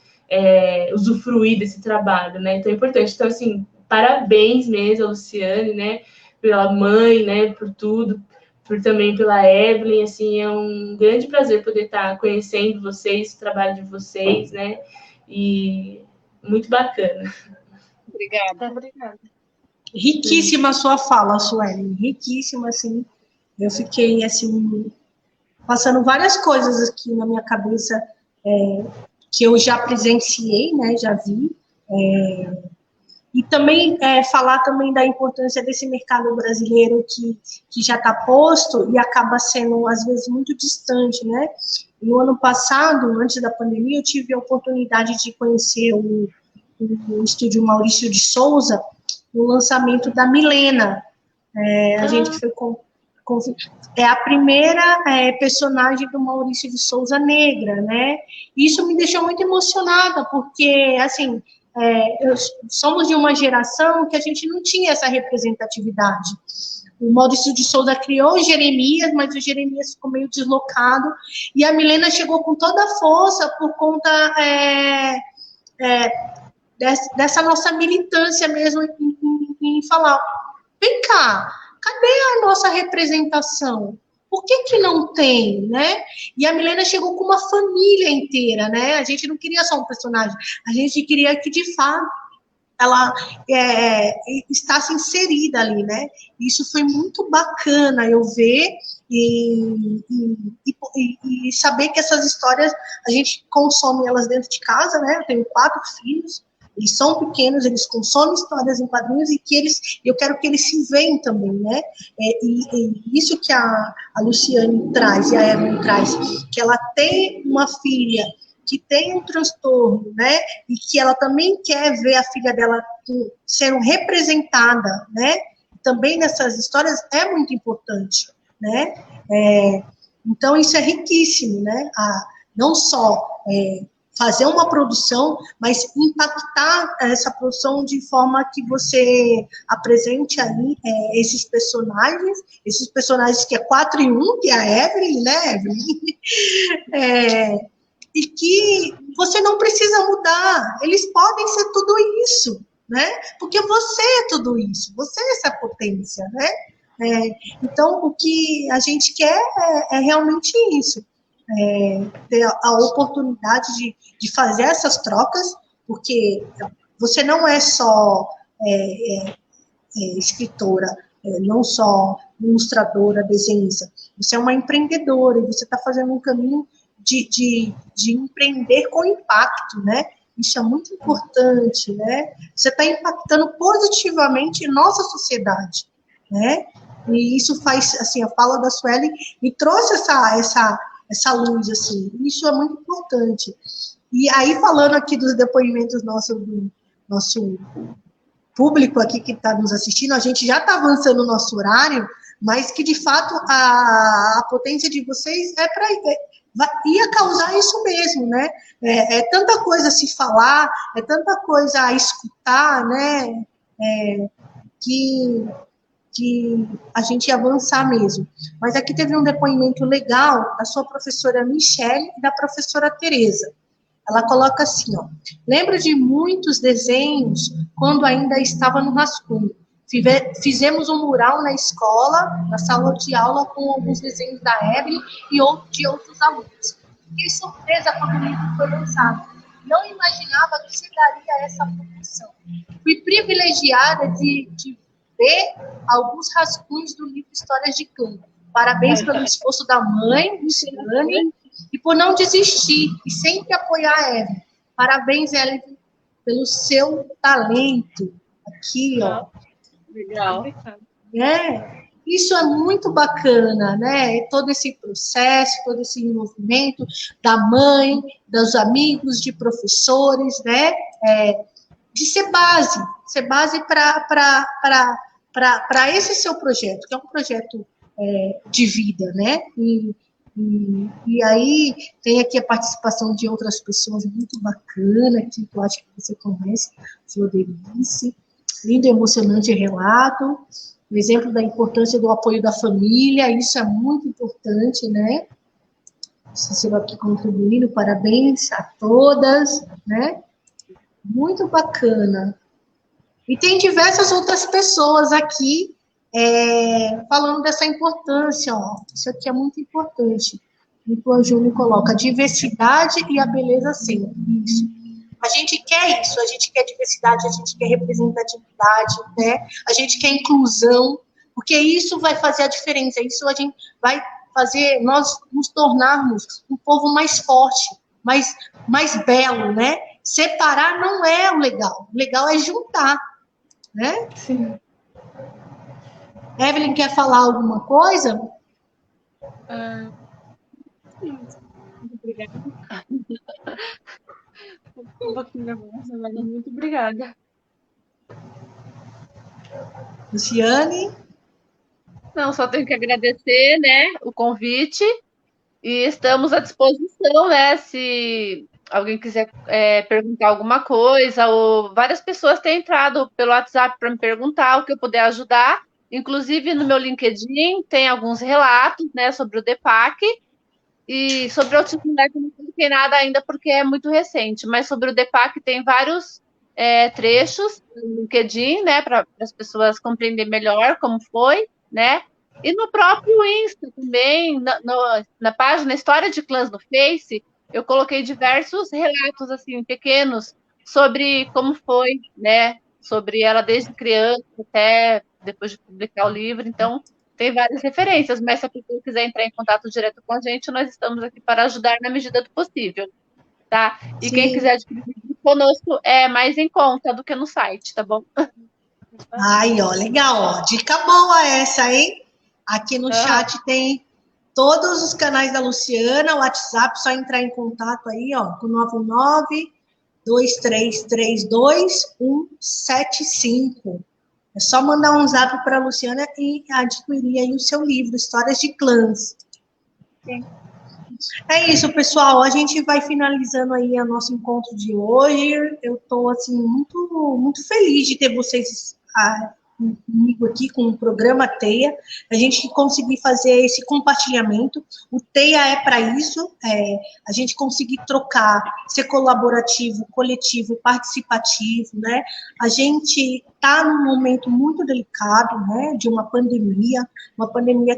usufruir desse trabalho, né? Então é importante. Então, assim, parabéns mesmo a Luciane, né, pela mãe, né, por tudo, também pela Evelyn, assim, é um grande prazer poder estar conhecendo vocês, o trabalho de vocês, né, e muito bacana. Obrigada. Obrigada. Riquíssima a sua fala, Sueli, riquíssima, assim, eu fiquei, assim, passando várias coisas aqui na minha cabeça, que eu já presenciei, né, já vi, e também falar também da importância desse mercado brasileiro que já está posto e acaba sendo, às vezes, muito distante, né? No ano passado, antes da pandemia, eu tive a oportunidade de conhecer o estúdio Maurício de Souza no lançamento da Milena. A gente foi é a primeira personagem do Maurício de Souza negra, né? Isso me deixou muito emocionada, porque, assim, somos de uma geração que a gente não tinha essa representatividade. O Maurício de Souza criou o Jeremias, mas o Jeremias ficou meio deslocado, e a Milena chegou com toda a força por conta dessa nossa militância mesmo em falar, vem cá, cadê a nossa representação? Por que não tem, né? E a Milena chegou com uma família inteira, né? A gente não queria só um personagem, a gente queria que, de fato, ela estasse inserida ali, né? Isso foi muito bacana eu ver e saber que essas histórias, a gente consome elas dentro de casa, né? Eu tenho 4 filhos, eles são pequenos, eles consomem histórias em quadrinhos e que eu quero que eles se veem também, né? E isso que a Luciane traz e a Evelyn traz, que ela tem uma filha que tem um transtorno, né? E que ela também quer ver a filha dela sendo representada, né? Também nessas histórias é muito importante, né? Então isso é riquíssimo, né? Não só fazer uma produção, mas impactar essa produção de forma que você apresente ali esses personagens que é 4 em 1, que é a Evelyn, né, Evelyn? E que você não precisa mudar, eles podem ser tudo isso, né? Porque você é tudo isso, você é essa potência, né? Então, o que a gente quer é realmente isso, ter a oportunidade de fazer essas trocas, porque você não é só escritora, não só ilustradora, desenhista, você é uma empreendedora e você está fazendo um caminho de empreender com impacto, né? Isso é muito importante, né? Você está impactando positivamente nossa sociedade, né? E isso faz, assim, a fala da Sueli me trouxe essa luz, assim, isso é muito importante. E aí, falando aqui dos depoimentos do nosso público aqui que está nos assistindo, a gente já está avançando o nosso horário, mas que, de fato, a potência de vocês ia causar isso mesmo, né? É tanta coisa a se falar, é tanta coisa a escutar, né? Que a gente ia avançar mesmo. Mas aqui teve um depoimento legal da sua professora Michele e da professora Tereza. Ela coloca assim, ó, lembro de muitos desenhos quando ainda estava no rascunho. Fizemos um mural na escola, na sala de aula, com alguns desenhos da Evelyn e de outros alunos. Fiquei surpresa quando o livro foi lançado. Não imaginava que chegaria a essa proporção. Fui privilegiada de ver alguns rascunhos do livro Histórias de Clã. Parabéns pelo esforço da mãe, Luciane, e por não desistir e sempre apoiar a Evelyn. Parabéns, Evelyn, pelo seu talento. Aqui, ó. Legal. Isso é muito bacana, né? Todo esse processo, todo esse envolvimento da mãe, dos amigos, de professores, né? De ser base para esse seu projeto, que é um projeto de vida, né? E aí tem aqui a participação de outras pessoas muito bacana aqui, que eu acho que você conhece, Flodelice, lindo e emocionante relato, um exemplo da importância do apoio da família, isso é muito importante, né? Cícero aqui contribuindo, parabéns a todas, né? Muito bacana. E tem diversas outras pessoas aqui falando dessa importância, ó. Isso aqui é muito importante. O Júnior coloca a diversidade e a beleza sempre. Isso. A gente quer isso, a gente quer diversidade, a gente quer representatividade, né? A gente quer inclusão, porque isso vai fazer a diferença, isso a gente vai fazer nós nos tornarmos um povo mais forte, mais belo, né? Separar não é o legal é juntar, né? Sim. Evelyn, quer falar alguma coisa? Muito obrigada. Um pouquinho nervosa, mas muito obrigada. Luciane? Não, só tenho que agradecer, né, o convite e estamos à disposição, né, se alguém quiser perguntar alguma coisa, ou várias pessoas têm entrado pelo WhatsApp para me perguntar o que eu puder ajudar, inclusive no meu LinkedIn tem alguns relatos, né, sobre o DEPAC, e sobre o autismo leve eu não publiquei nada ainda porque é muito recente, mas sobre o DEPAC tem vários trechos no LinkedIn, né, para as pessoas compreenderem melhor como foi, né? E no próprio Insta também, na página História de Clãs no Face, eu coloquei diversos relatos, assim, pequenos, sobre como foi, né? Sobre ela desde criança até depois de publicar o livro. Então, tem várias referências, mas se a pessoa quiser entrar em contato direto com a gente, nós estamos aqui para ajudar na medida do possível, tá? E Sim. quem quiser adquirir conosco é mais em conta do que no site, tá bom? Ai, ó, legal, ó. Dica boa essa, hein? Aqui no chat tem todos os canais da Luciana, o WhatsApp, só entrar em contato aí, ó, com 99-2332-175. É só mandar um zap para a Luciana e adquirir aí o seu livro, Histórias de Clãs. Sim. É isso, pessoal. A gente vai finalizando aí o nosso encontro de hoje. Eu estou, assim, muito, muito feliz de ter vocês comigo aqui com o programa TEIA, a gente conseguir fazer esse compartilhamento. O TEIA é para isso, a gente conseguir trocar, ser colaborativo, coletivo, participativo, né? A gente está num momento muito delicado, né, de uma pandemia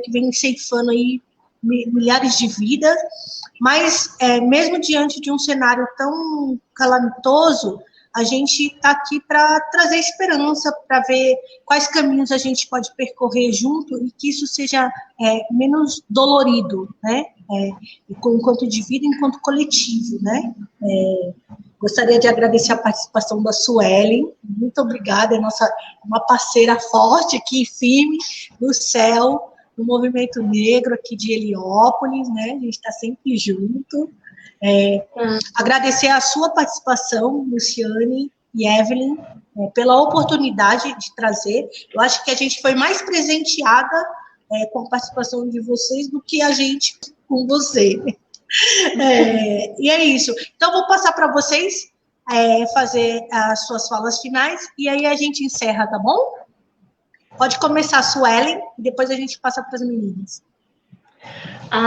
que vem ceifando aí milhares de vidas, mas mesmo diante de um cenário tão calamitoso, a gente está aqui para trazer esperança, para ver quais caminhos a gente pode percorrer junto e que isso seja menos dolorido, né? Enquanto indivíduo, enquanto coletivo, né? Gostaria de agradecer a participação da Suelen, muito obrigada, é uma parceira forte aqui, firme, no céu, no movimento negro aqui de Heliópolis, né? A gente está sempre junto. Agradecer a sua participação, Luciane e Evelyn, pela oportunidade de trazer. Eu acho que a gente foi mais presenteada com a participação de vocês do que a gente com você. E é isso. Então, vou passar para vocês fazer as suas falas finais e aí a gente encerra, tá bom? Pode começar a Suelen e depois a gente passa para as meninas.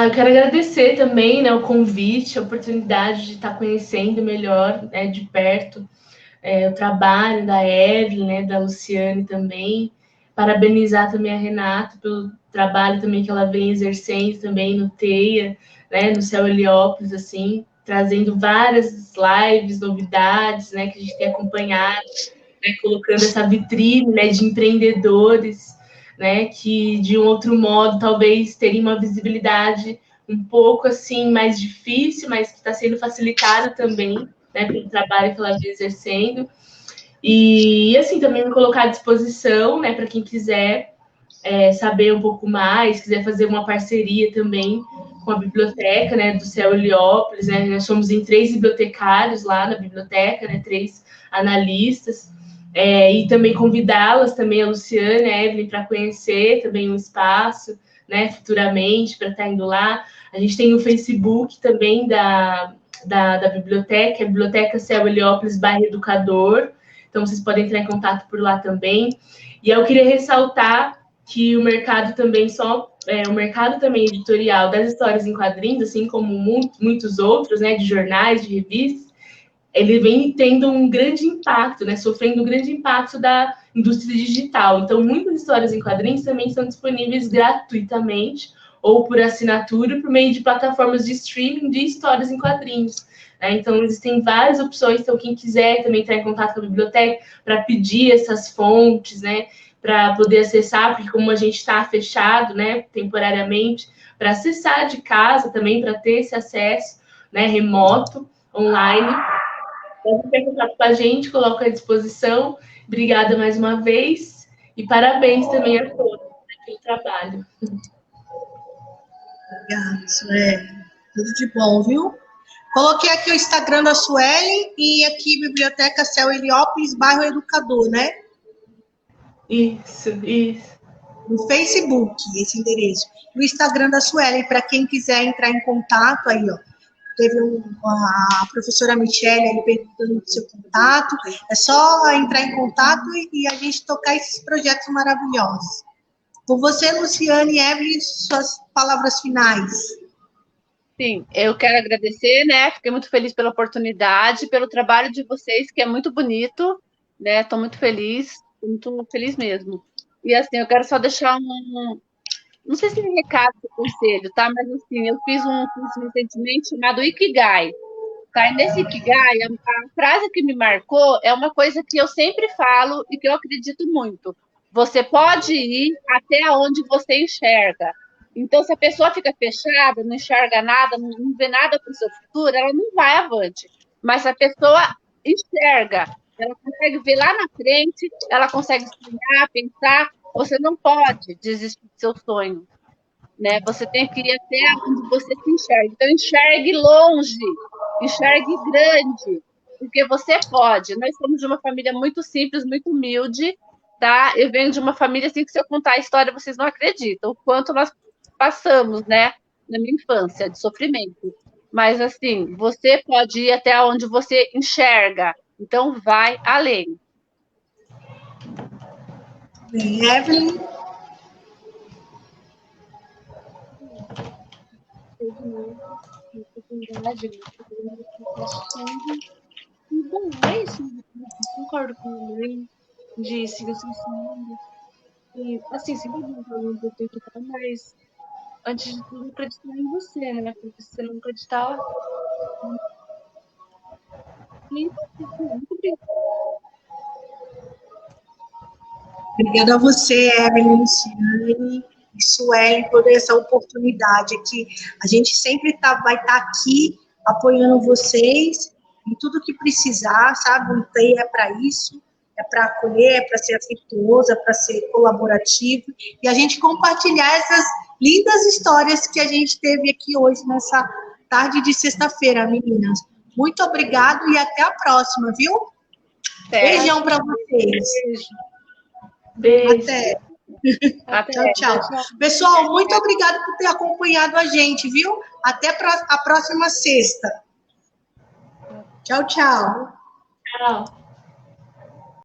Eu quero agradecer também, né, o convite, a oportunidade de estar conhecendo melhor, né, de perto o trabalho da Evelyn, né, da Luciane também. Parabenizar também a Renata pelo trabalho também que ela vem exercendo também no TEIA, né, no Céu Heliópolis, assim, trazendo várias lives, novidades, né, que a gente tem acompanhado, né, colocando essa vitrine, né, de empreendedores, né, que de um outro modo talvez teriam uma visibilidade um pouco assim mais difícil, mas que está sendo facilitada também, né, pelo trabalho que ela vem exercendo. E assim também me colocar à disposição, né, para quem quiser saber um pouco mais, quiser fazer uma parceria também com a biblioteca, né, do Céu Heliópolis, né, nós somos em 3 bibliotecários lá na biblioteca, né, 3 analistas. E também convidá-las também, a Luciane, a Evelyn, para conhecer também o espaço, né, futuramente, para estar indo lá. A gente tem o Facebook também da biblioteca, a Biblioteca Céu Heliópolis Bairro Educador. Então, vocês podem entrar em contato por lá também. E eu queria ressaltar que o mercado também o mercado também editorial das histórias em quadrinhos, assim como muitos outros, né, de jornais, de revistas, ele vem tendo um grande impacto, né, sofrendo um grande impacto da indústria digital. Então, muitas histórias em quadrinhos também são disponíveis gratuitamente ou por assinatura por meio de plataformas de streaming de histórias em quadrinhos. Né? Então, existem várias opções. Então, quem quiser também entrar em contato com a biblioteca para pedir essas fontes, né, para poder acessar, porque como a gente está fechado, né, temporariamente, para acessar de casa também, para ter esse acesso, né, remoto, online. Então, entrar em contato com a gente, coloco à disposição. Obrigada mais uma vez e parabéns também a todos, né, pelo trabalho. Obrigada, Sueli. Tudo de bom, viu? Coloquei aqui o Instagram da Sueli e aqui Biblioteca Céu Heliópolis, Bairro Educador, né? Isso. No Facebook, esse endereço. O Instagram da Sueli, para quem quiser entrar em contato, aí, ó. Teve a professora Michele aí perguntando do seu contato. É só entrar em contato e a gente tocar esses projetos maravilhosos. Por você, Luciane e Evelyn, suas palavras finais. Sim, eu quero agradecer, né? Fiquei muito feliz pela oportunidade, pelo trabalho de vocês, que é muito bonito, né? Estou muito feliz mesmo. E assim, eu quero só deixar não sei se é um recado ou conselho, tá? Mas assim, eu fiz um curso recentemente chamado Ikigai. Tá? E nesse Ikigai, a frase que me marcou é uma coisa que eu sempre falo e que eu acredito muito. Você pode ir até onde você enxerga. Então, se a pessoa fica fechada, não enxerga nada, não vê nada para o seu futuro, ela não vai avante. Mas se a pessoa enxerga, ela consegue ver lá na frente, ela consegue sonhar, pensar, você não pode desistir do seu sonho. Né? Você tem que ir até onde você se enxerga. Então, enxergue longe, enxergue grande, porque você pode. Nós somos de uma família muito simples, muito humilde, tá? Eu venho de uma família assim que se eu contar a história, vocês não acreditam o quanto nós passamos, né, na minha infância, de sofrimento. Mas, assim, você pode ir até onde você enxerga. Então, vai além. Evelyn? E bom, é isso. Concordo com a mãe de seguir o seu sonho. E, assim, sempre bom falar um pouquinho, mas antes de tudo, acreditar em você, né? Porque se você não acreditar. E muito obrigada. Obrigada a você, Evelyn, Luciane e Sueli, por essa oportunidade aqui. A gente sempre vai estar aqui apoiando vocês em tudo que precisar, sabe? O TEI é para isso, é para acolher, é para ser afetuoso, é para ser colaborativo e a gente compartilhar essas lindas histórias que a gente teve aqui hoje, nessa tarde de sexta-feira, meninas. Muito obrigado e até a próxima, viu? Beijão para vocês. Beijo. Até. Tchau. Pessoal, muito obrigada por ter acompanhado a gente, viu? Até a próxima sexta. Tchau. Tchau.